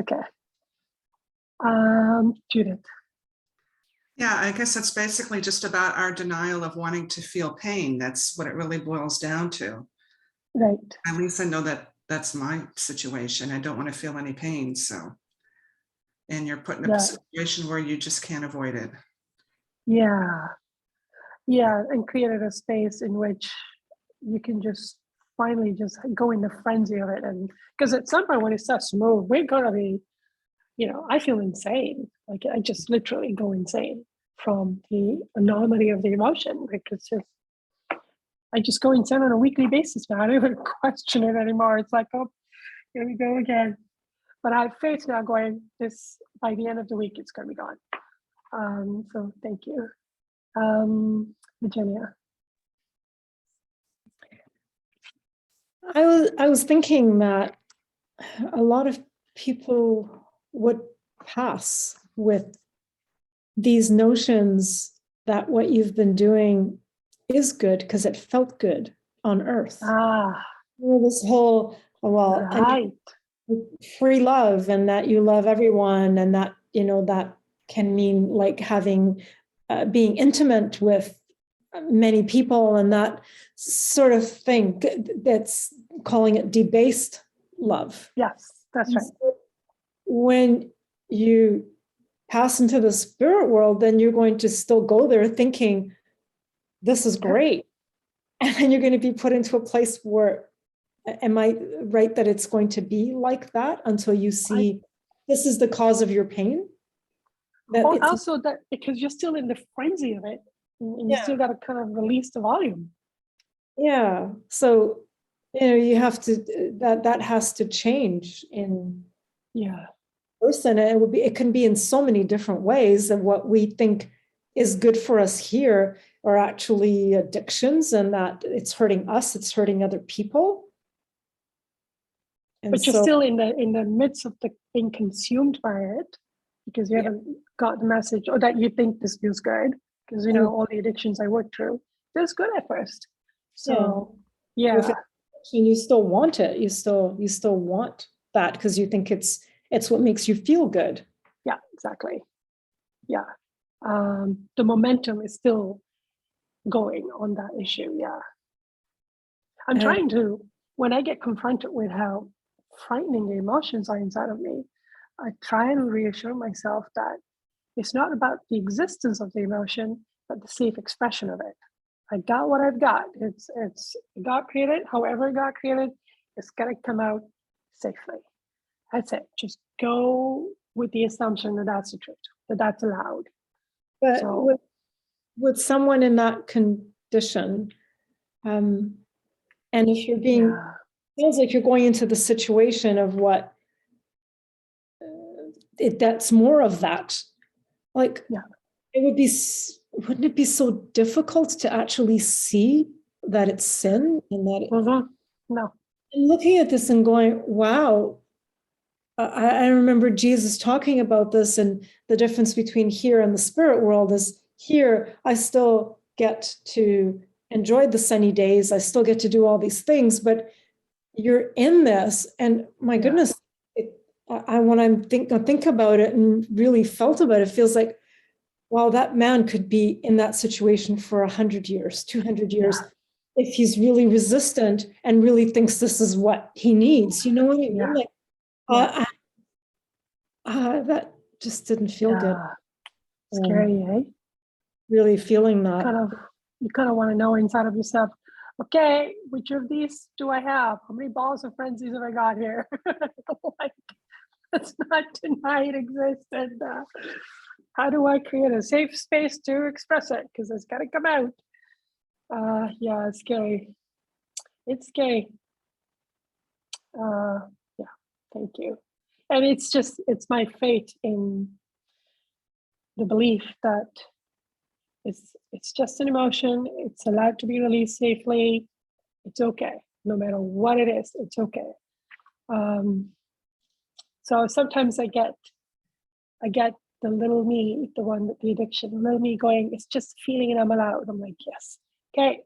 Okay. Judith. Yeah, I guess it's basically just about our denial of wanting to feel pain. That's what it really boils down to. Right. At least I know that that's my situation. I don't want to feel any pain. So, and you're put in a Yeah. situation where you just can't avoid it. Yeah. Yeah. And created a space in which you can just finally just go in the frenzy of it. And because at some point when it starts to move, we're going to be, I feel insane. Like I just literally go insane from the enormity of the emotion. Like it's just, I just go insane on a weekly basis now. I don't even question it anymore. It's like, oh, here we go again. But I have faith now going this, by the end of the week, it's going to be gone. So thank you. Virginia. I was thinking that a lot of people would pass with these notions that what you've been doing is good because it felt good on earth. This whole, well, Right. free love, and that you love everyone, and that, that can mean like having, being intimate with many people, and that sort of thing. That's calling it debased love. Yes, that's right. When you pass into the spirit world, then you're going to still go there thinking, this is great. And then you're going to be put into a place where, am I right that it's going to be like that until you see this is the cause of your pain? That Oh, it's, also that because you're still in the frenzy of it, and you Yeah. still got to kind of release the volume. yeah. So, you have to, that has to change in Yeah. person. And it can be in so many different ways, and what we think is good for us here are actually addictions, and that it's hurting us, it's hurting other people. And But you're so, still in the midst of being consumed by it because you haven't got the message, or that you think this feels good because all the addictions I worked through feels good at first. So if yeah, and you still want it, you still want that because you think it's what makes you feel good. yeah, exactly. Yeah. The momentum is still going on that issue. Yeah. I'm trying to, when I get confronted with how frightening the emotions are inside of me, I try and reassure myself that it's not about the existence of the emotion, but the safe expression of it. I got what I've got. It's God created, however God created, it's gotta come out safely. That's it. Just go with the assumption that that's the truth, that that's allowed. But So with someone in that condition, and if you're being, yeah, feels like you're going into the situation of what, that's more of that. Like, Yeah. it would be, wouldn't it be so difficult to actually see that it's sin and that no, and looking at this and going, wow, I remember Jesus talking about this, and the difference between here and the spirit world is here, I still get to enjoy the sunny days. I still get to do all these things, but you're in this, and my Yeah. goodness, when I think about it and really felt about it, it feels like, wow, that man could be in that situation for 100 years, 200 years, if he's really resistant and really thinks this is what he needs. You know what I mean? Yeah. Like, that just didn't feel good. Scary, eh? Really feeling that. You kind of want to know inside of yourself, okay, which of these do I have? How many balls of frenzies have I got here? Like, let's not deny it exists. And how do I create a safe space to express it? Because it's got to come out. Yeah, it's scary. It's scary. Yeah, thank you. And it's my faith in the belief that it's just an emotion. It's allowed to be released safely. It's okay, no matter what it is. It's okay. So sometimes I get the little me, the one with the addiction, little me going, it's just feeling, and I'm allowed. I'm like, yes, Okay,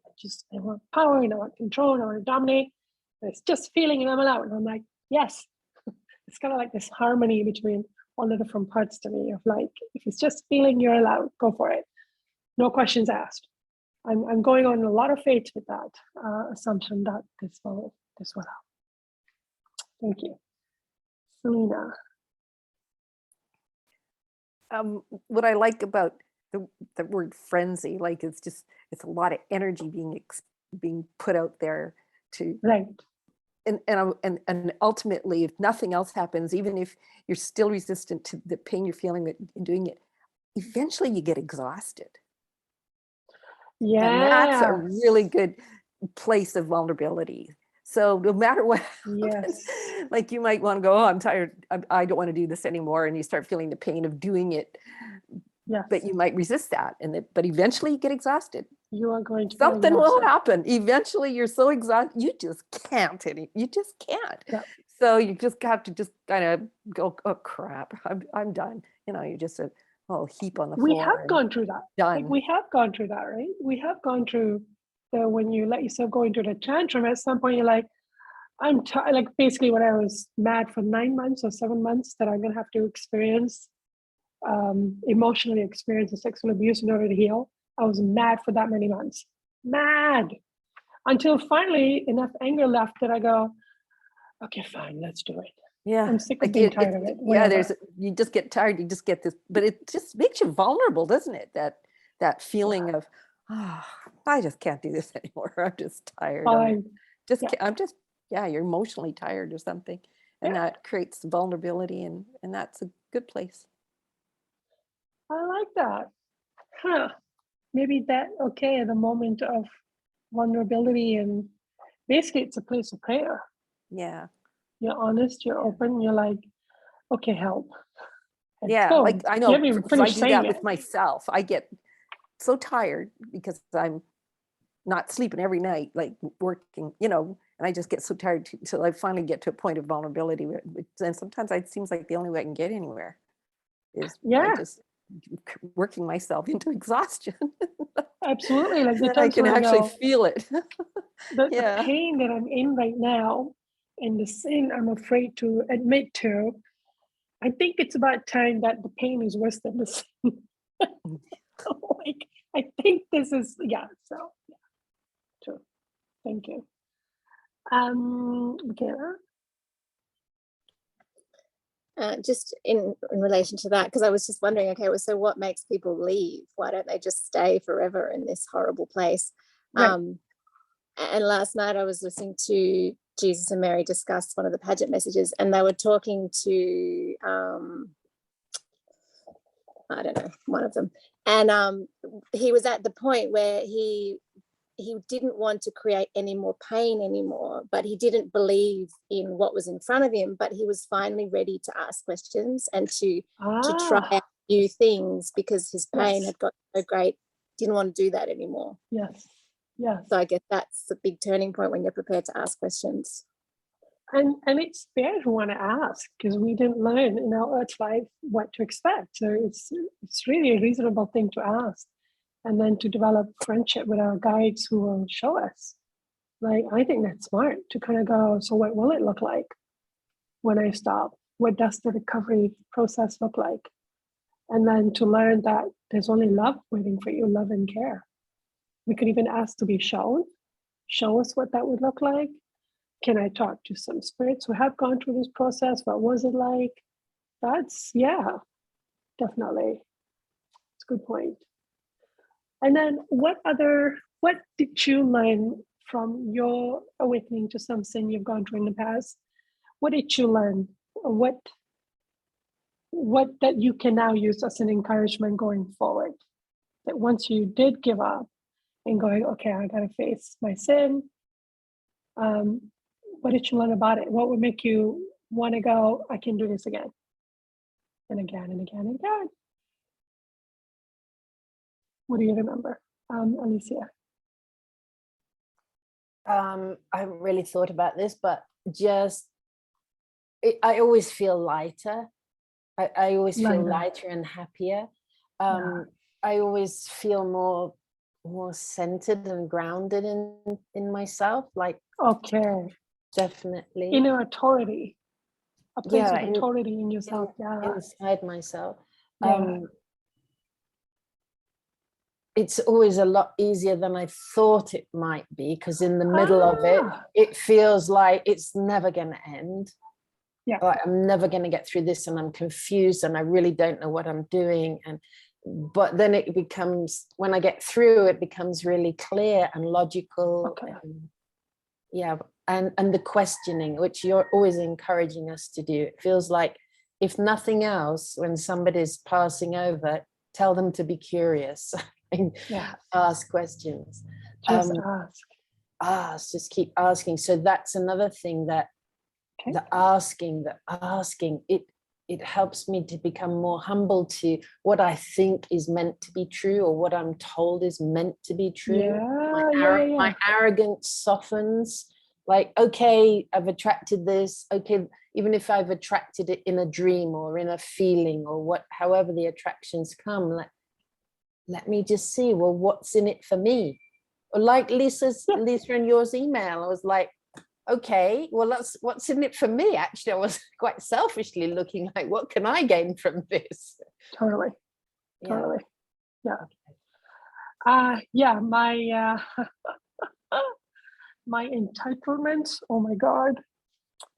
I want power and I want control and I want to dominate. And it's just feeling and I'm allowed. And I'm like, yes. It's kind of like this harmony between all the different parts to me of like, if it's just feeling, you're allowed, go for it. No questions asked. I'm going on a lot of faith with that assumption that this will help. Thank you. Selena. What I like about the word frenzy, like it's a lot of energy being put out there to, Right. and ultimately, if nothing else happens, even if you're still resistant to the pain you're feeling in doing it, eventually you get exhausted. Yeah. And that's a really good place of vulnerability. So no matter what happens, Yes. like you might want to go, oh, I'm tired. I don't want to do this anymore. And you start feeling the pain of doing it. Yes. But you might resist that. But eventually you get exhausted. You are going to Something will happen. Eventually you're so exhausted, you just can't. You just can't. Yeah. So you just have to just kind of go, oh crap, I'm done. You know, you're just a whole heap on the floor. We have gone through that. Done. Like, we have gone through that, right? We have gone through when you let yourself go into the tantrum, at some point you're like, I'm tired. Like basically when I was mad for 9 months or 7 months that I'm going to have to experience, emotionally experience a sexual abuse in order to heal. I was mad for that many months. Mad. Until finally enough anger left that I go, okay, fine, let's do it. Yeah, I'm sick of being tired of it. Whatever. You just get tired, you just get this, but it just makes you vulnerable, doesn't it? That feeling of, oh, I just can't do this anymore. I'm just tired. You're emotionally tired or something. And that creates vulnerability and that's a good place. I like that. Huh. Maybe that, okay, at the moment of vulnerability, and basically it's a place of prayer. Yeah. You're honest, you're open, you're like, okay, help. And yeah, boom, like I know you haven't even if I finished do saying that it. with myself, I get so tired because I'm not sleeping every night, like working, you know, and I just get so tired till I finally get to a point of vulnerability. And sometimes it seems like the only way I can get anywhere is by just working myself into exhaustion. Absolutely. Like the then I can actually feel it. The pain that I'm in right now and the sin I'm afraid to admit to, I think it's about time that the pain is worse than the sin. Like, I think this is, true. Thank you. Michaela? Just in relation to that, because I was just wondering, okay, well, so what makes people leave? Why don't they just stay forever in this horrible place? Right. And last night I was listening to Jesus and Mary discuss one of the Paget messages, and they were talking to, I don't know, one of them. And he was at the point where he didn't want to create any more pain anymore, but he didn't believe in what was in front of him, but he was finally ready to ask questions and to try out new things because his pain had got so great, didn't want to do that anymore. Yes. So I guess that's the big turning point when you're prepared to ask questions. And it's fair to want to ask because we didn't learn in our earth life what to expect. So it's really a reasonable thing to ask. And then to develop friendship with our guides who will show us. Like, I think that's smart to kind of go, so what will it look like when I stop? What does the recovery process look like? And then to learn that there's only love waiting for you, love and care. We could even ask to be shown. Show us what that would look like. Can I talk to some spirits who have gone through this process? What was it like? That's, definitely. It's a good point. And then what did you learn from your awakening to some sin you've gone through in the past? What did you learn? What that you can now use as an encouragement going forward? That once you did give up and going, okay, I gotta face my sin. What did you learn about it? What would make you want to go, I can do this again and again and again and again? What do you remember, Alicia? I haven't really thought about this, but I always feel lighter. I always feel lighter and happier. I always feel more more centered and grounded in myself, like Okay. definitely Inner authority. A place Yeah, of authority in yourself. Yeah. inside myself. Yeah. It's always a lot easier than I thought it might be, because in the middle of it, Ah. it feels like it's never going to end. Yeah. Like I'm never going to get through this, and I'm confused, and I really don't know what I'm doing. But then it becomes, when I get through, it becomes really clear and logical. Okay. Yeah, and the questioning, which you're always encouraging us to do. It feels like, if nothing else, when somebody's passing over, tell them to be curious and Yeah. ask questions. Just Ask, just keep asking. So that's another thing, that Okay. the asking, it helps me to become more humble to what I think is meant to be true, or what I'm told is meant to be true. My arrogance softens. Like, okay, I've attracted this. Okay, even if I've attracted it in a dream or in a feeling, or however the attractions come, let me just see, well, what's in it for me? Or like Lisa and yours email, I was like, okay, well, that's what's in it for me. Actually, I was quite selfishly looking like, what can I gain from this? Totally. Yeah. Totally. Yeah. Yeah, my my entitlement, oh my God.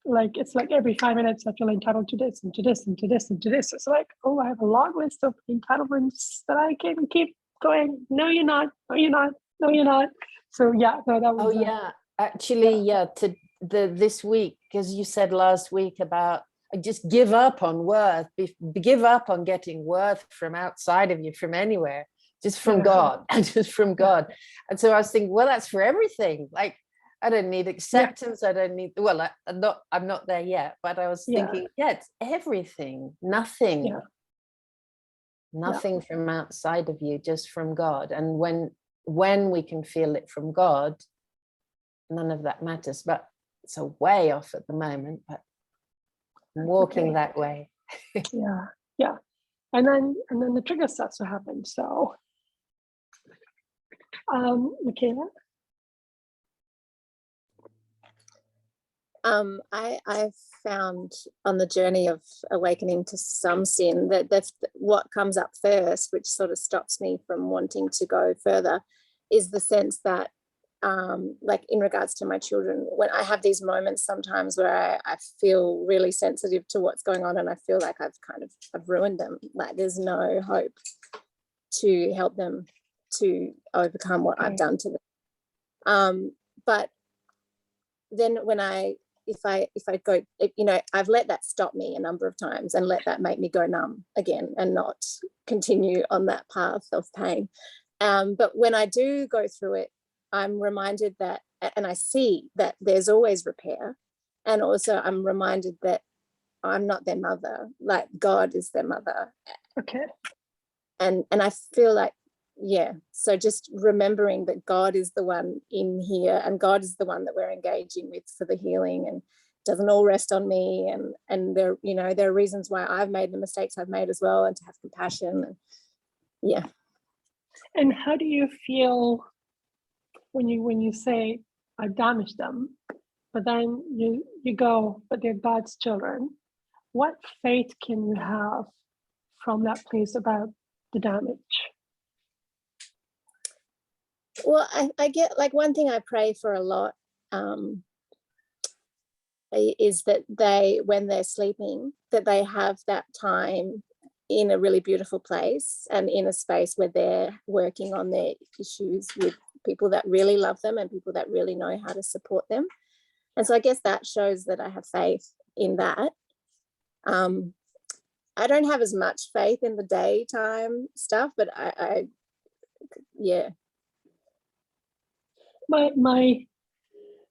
Like, it's like every 5 minutes I feel entitled to this and to this and to this and to this. It's like, oh, I have a long list of entitlements that I can keep going. No, you're not. No, you're not. No, you're not. So yeah, no, that was. Oh yeah, actually, this week, because you said last week about, I just give up on worth, give up on getting worth from outside of you, from anywhere, just from God, and just from God. And so I was thinking, well, that's for everything. Like, I don't need acceptance. I don't need, well, I'm not there yet, but I was thinking, it's everything, nothing from outside of you, just from God. And when we can feel it from God, none of that matters. But it's a way off at the moment, but I'm walking that way. Yeah. And then the trigger starts to happen. So Michaela? I found on the journey of awakening to some sin that that's what comes up first, which sort of stops me from wanting to go further, is the sense that like in regards to my children, when I have these moments sometimes where I feel really sensitive to what's going on, and I feel like I've ruined them, like there's no hope to help them to overcome what I've done to them. But then if I go, I've let that stop me a number of times and let that make me go numb again and not continue on that path of pain. But when I do go through it, I'm reminded that, and I see that there's always repair. And also I'm reminded that I'm not their mother, like God is their mother. Okay. And I feel like, so just remembering that God is the one in here, and God is the one that we're engaging with for the healing, and it doesn't all rest on me. And there, there are reasons why I've made the mistakes I've made as well, and to have compassion. And And how do you feel when you say I damaged them, but then you go, but they're God's children? What faith can you have from that place about the damage? well, I get, like, one thing I pray for a lot is that when they're sleeping, that they have that time in a really beautiful place and in a space where they're working on their issues with people that really love them and people that really know how to support them. And so I guess that shows that I have faith in that. I don't have as much faith in the daytime stuff, but I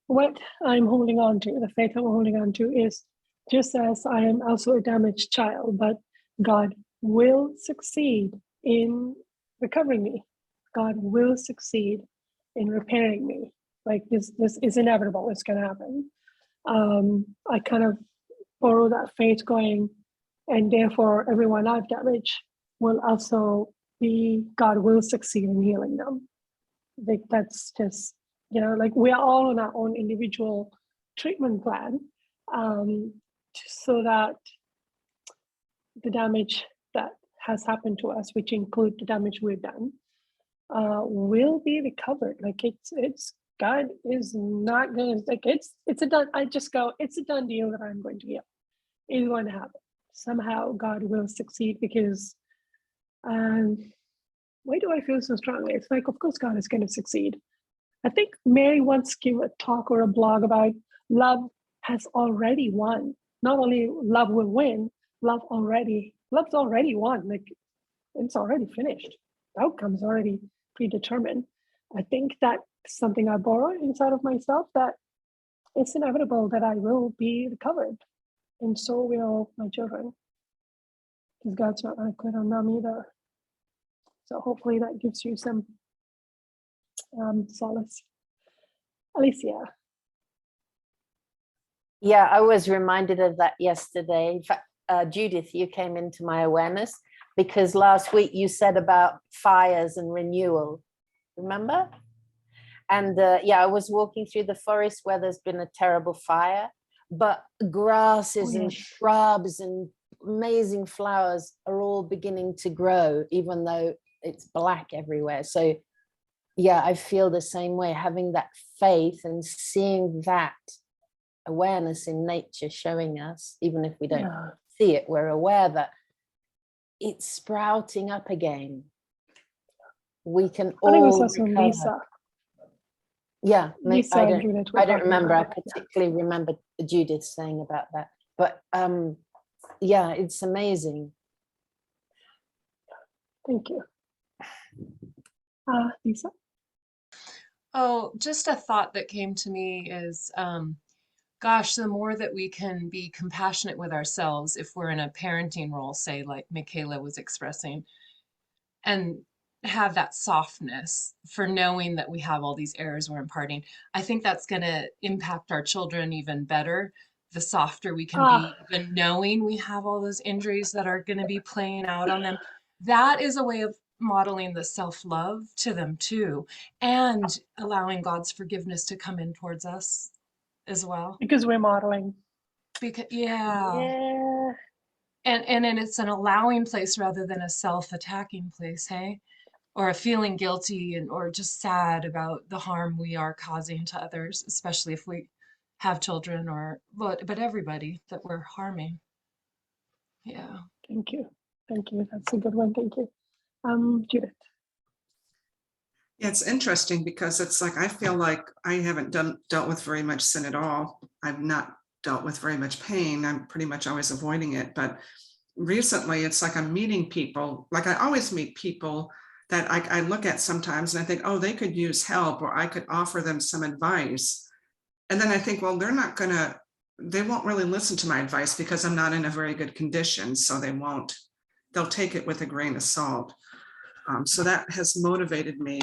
what I'm holding on to, the faith I'm holding on to, is just as I am also a damaged child, but God will succeed in recovering me. God will succeed in repairing me. Like, this is inevitable. It's going to happen. I kind of borrow that faith going, and therefore everyone I've damaged will also be, God will succeed in healing them. Like that's just, like we are all on our own individual treatment plan, so that the damage that has happened to us, which include the damage we've done, will be recovered. Like it's God is not going to, like it's a done. I just go, it's a done deal that I'm going to get. It's going to happen. Somehow God will succeed, because why do I feel so strongly? It's like, of course God is going to succeed. I think Mary once gave a talk or a blog about love has already won. Not only love will win, love's already won. Like it's already finished. The outcome's already predetermined. I think that's something I borrow inside of myself, that it's inevitable that I will be recovered. And so will my children. Because God's not going to quit on them either. So hopefully that gives you some solace. Alicia. Yeah, I was reminded of that yesterday. In fact, Judith, you came into my awareness because last week you said about fires and renewal. Remember? And yeah, I was walking through the forest where there's been a terrible fire, but grasses and shrubs and amazing flowers are all beginning to grow, even though it's black everywhere. So yeah, I feel the same way, having that faith and seeing that awareness in nature showing us, even if we don't see it, we're aware that it's sprouting up again. We can all. I think it was also recover. Lisa. Yeah, Lisa I and Judith were don't talking remember. I about it. particularly remember Judith saying about that. But yeah, it's amazing. Thank you. Lisa? Oh, just a thought that came to me is, gosh, the more that we can be compassionate with ourselves if we're in a parenting role, say like Michaela was expressing, and have that softness for knowing that we have all these errors we're imparting, I think that's going to impact our children even better. The softer we can be, even knowing we have all those injuries that are going to be playing out on them. That is a way of modeling the self-love to them too, and allowing God's forgiveness to come in towards us as well. Because we're modeling. Because Yeah. and it's an allowing place rather than a self-attacking place, hey? Or a feeling guilty or just sad about the harm we are causing to others, especially if we have children but everybody that we're harming. Yeah. Thank you. Thank you. That's a good one. Thank you. Judith. Yeah, it's interesting because it's like, I feel like I haven't dealt with very much sin at all. I've not dealt with very much pain. I'm pretty much always avoiding it. But recently it's like I'm meeting people, like I always meet people that I look at sometimes and I think, oh, they could use help, or I could offer them some advice. And then I think, well, they won't really listen to my advice because I'm not in a very good condition. So they'll take it with a grain of salt. So that has motivated me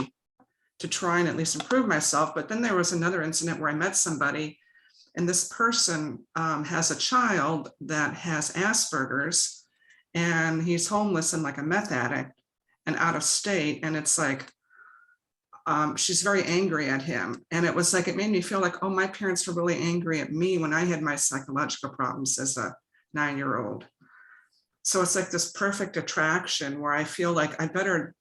to try and at least improve myself. But then there was another incident where I met somebody, and this person has a child that has Asperger's, and he's homeless and like a meth addict and out of state. And it's like, she's very angry at him. And it was like, it made me feel like, oh, my parents were really angry at me when I had my psychological problems as a 9-year-old. So it's like this perfect attraction where I feel like I better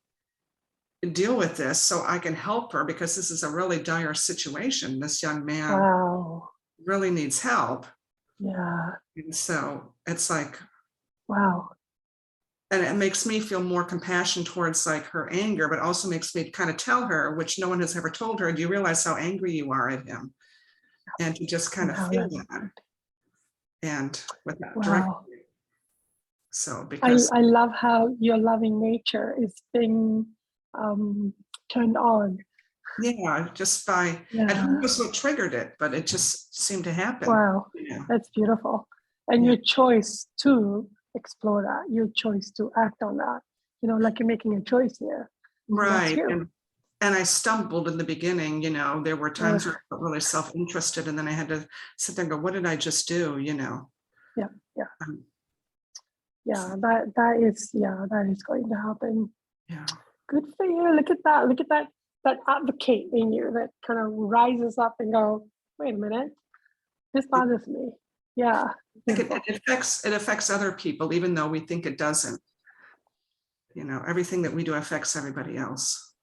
deal with this so I can help her, because this is a really dire situation. This young man really needs help. Yeah. And so it's like, wow. And it makes me feel more compassion towards like her anger, but also makes me kind of tell her, which no one has ever told her, do you realize how angry you are at him? And to just kind of feel that. And with that directly. So because I love how your loving nature is being turned on. Yeah, just by, and who knows what triggered it, but it just seemed to happen. Wow, that's beautiful. And your choice to explore that, your choice to act on that, like you're making a choice here. Right. And I stumbled in the beginning, there were times where I felt really self-interested, and then I had to sit there and go, what did I just do? Yeah. That is going to happen. Yeah. Good for you. Look at that. that advocate in you that kind of rises up and go, wait a minute, this bothers me. Yeah. Like it affects other people, even though we think it doesn't. You know, everything that we do affects everybody else.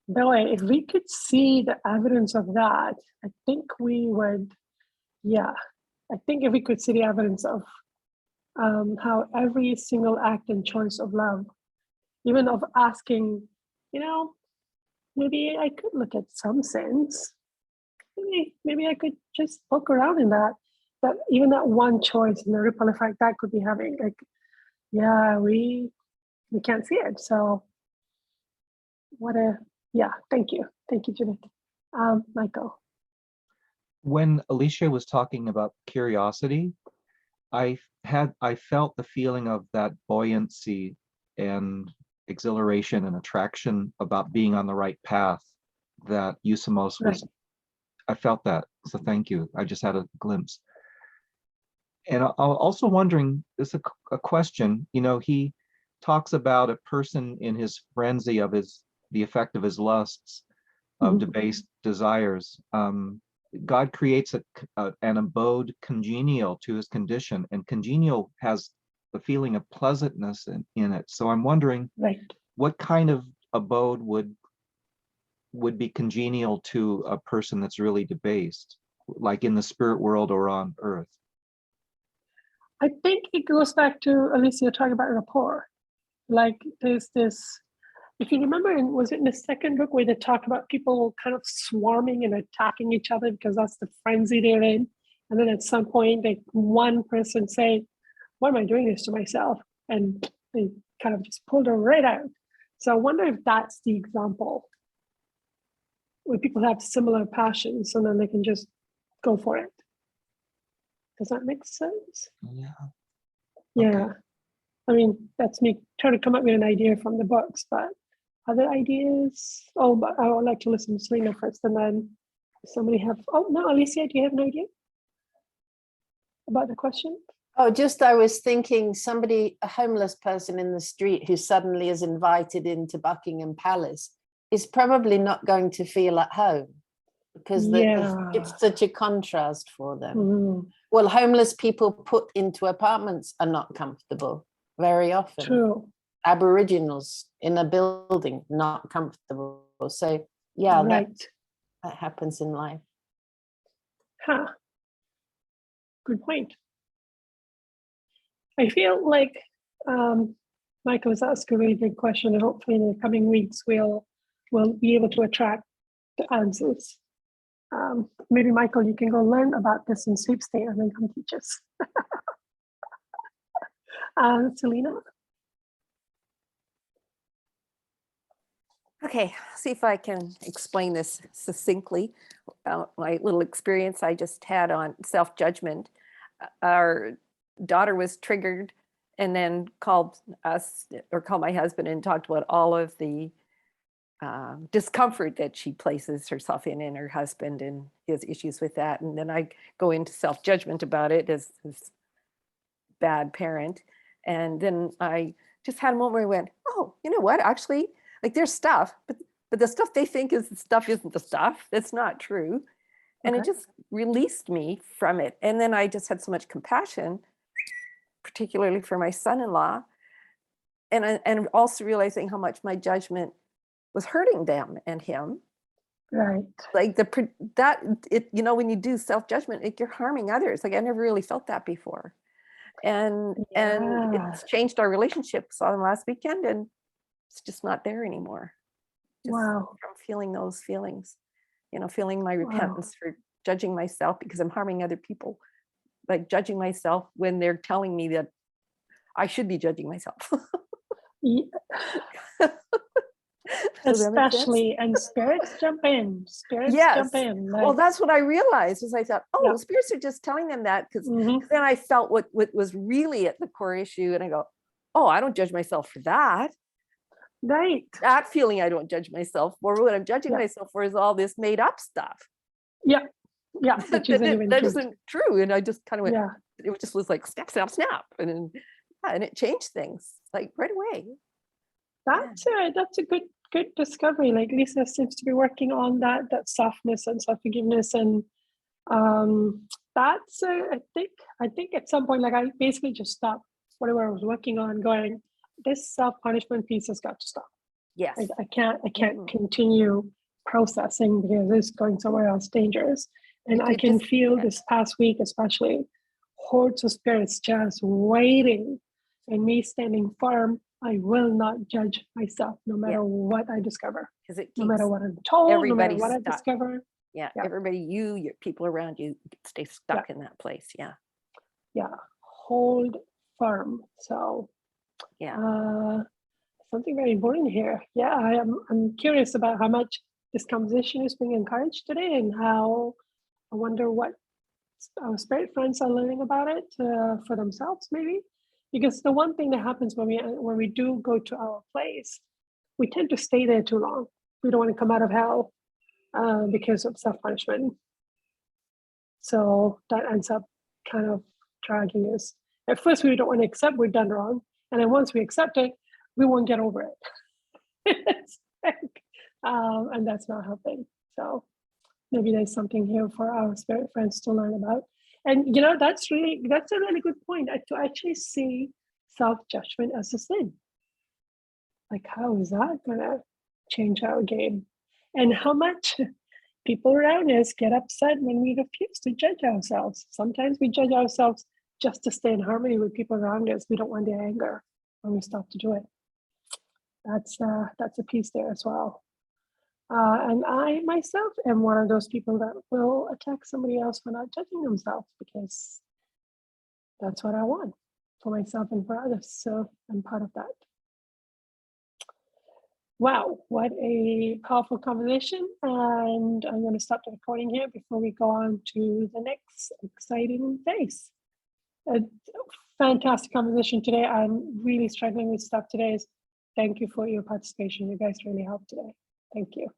Boy, if we could see the evidence of that, I think we would, yeah. I think if we could see the evidence of how every single act and choice of love, even of asking, you know, maybe I could look at some sense. Maybe I could just poke around in that even that one choice and the ripple effect that could be having, like, yeah, we can't see it. So thank you, Judith. Michael. When Alicia was talking about curiosity, I felt the feeling of that buoyancy and exhilaration and attraction about being on the right path that Eusamos was. Right. I felt that. So thank you. I just had a glimpse. And I'm also wondering, this is a question, you know, he talks about a person in his frenzy of the effect of his lusts, of debased desires. God creates an abode congenial to his condition, and congenial has the feeling of pleasantness in it. So I'm wondering, what kind of abode would be congenial to a person that's really debased, like in the spirit world or on earth? I think it goes back to Alicia talking about rapport. Like there's this, if you remember, was it in the second book where they talk about people kind of swarming and attacking each other because that's the frenzy they're in? And then at some point, like one person say, why am I doing this to myself? And they kind of just pulled her right out. So I wonder if that's the example where people have similar passions and then they can just go for it. Does that make sense? Yeah. Yeah. Okay. I mean, that's me trying to come up with an idea from the books, but other ideas? Oh, but I would like to listen to Selena first and then somebody have, oh no, Alicia, do you have an idea about the question? Oh, I was thinking a homeless person in the street who suddenly is invited into Buckingham Palace is probably not going to feel at home because it's such a contrast for them. Mm, Well, homeless people put into apartments are not comfortable very often. true. Aboriginals in a building, not comfortable. So yeah, Right. that happens in life. Huh. Good point. I feel like Michael has asked a really good question, and hopefully in the coming weeks we'll be able to attract the answers. Maybe Michael, you can go learn about this in sleep state and then come teach us. Selena? Okay, see if I can explain this succinctly. My little experience I just had on self-judgment. Our daughter was triggered and then called my husband and talked about all of the discomfort that she places herself in and her husband and his issues with that. And then I go into self-judgment about it as bad parent. And then I just had a moment where I went, oh, you know what, actually, like there's stuff, but the stuff they think is the stuff isn't the stuff. That's not true. And it just released me from it. And then I just had so much compassion, particularly for my son-in-law. And also realizing how much my judgment was hurting them and him. Right. Like when you do self-judgment, you're harming others. Like I never really felt that before. And it's changed our relationship. Saw them last weekend and it's just not there anymore. Just Wow. from feeling those feelings, feeling my repentance for judging myself because I'm harming other people, like judging myself when they're telling me that I should be judging myself. Yeah. Especially, and spirits jump in. Jump in. Well, that's what I realized was I thought, spirits are just telling them that because then I felt what was really at the core issue. And I go, oh, I don't judge myself for that. Right. That feeling I don't judge myself for. What I'm judging myself for is all this made up stuff. Yeah. Yeah. Which that isn't true. And I just kind of went, yeah. It just was like snap, snap, snap. And then, and it changed things like right away. That's a good good discovery. Like Lisa seems to be working on that softness and self-forgiveness, and that's I think at some point, like I basically just stopped whatever I was working on, going, this self-punishment piece has got to stop. Yes. I can't Mhm. continue processing because it's going somewhere else dangerous. And I It can just- feel yeah. this past week, especially, hordes of spirits just waiting, and me standing firm. I will not judge myself, no matter what I discover, Because it no keeps matter what I'm told, no matter everybody what I stuck. discover. Yeah, Yeah. everybody, your people around you stay stuck in that place. Yeah, Yeah, hold firm. So yeah. something very important here. Yeah, I'm curious about how much this conversation is being encouraged today, and how I wonder what our spirit friends are learning about it for themselves, maybe. Because the one thing that happens when we do go to our place, we tend to stay there too long. We don't want to come out of hell because of self-punishment. So that ends up kind of dragging us. At first, we don't want to accept we've done wrong, and then once we accept it, we won't get over it. It's like, and that's not helping. So maybe there's something here for our spirit friends to learn about. And that's a really good point, to actually see self-judgment as a sin. Like, how is that gonna change our game? And how much people around us get upset when we refuse to judge ourselves. Sometimes we judge ourselves just to stay in harmony with people around us. We don't want their anger when we stop to do it. That's a piece there as well. And I myself am one of those people that will attack somebody else for not judging themselves, because that's what I want for myself and for others. So I'm part of that. Wow, what a powerful conversation. And I'm going to stop the recording here before we go on to the next exciting phase. A fantastic conversation today. I'm really struggling with stuff today. Thank you for your participation. You guys really helped today. Thank you.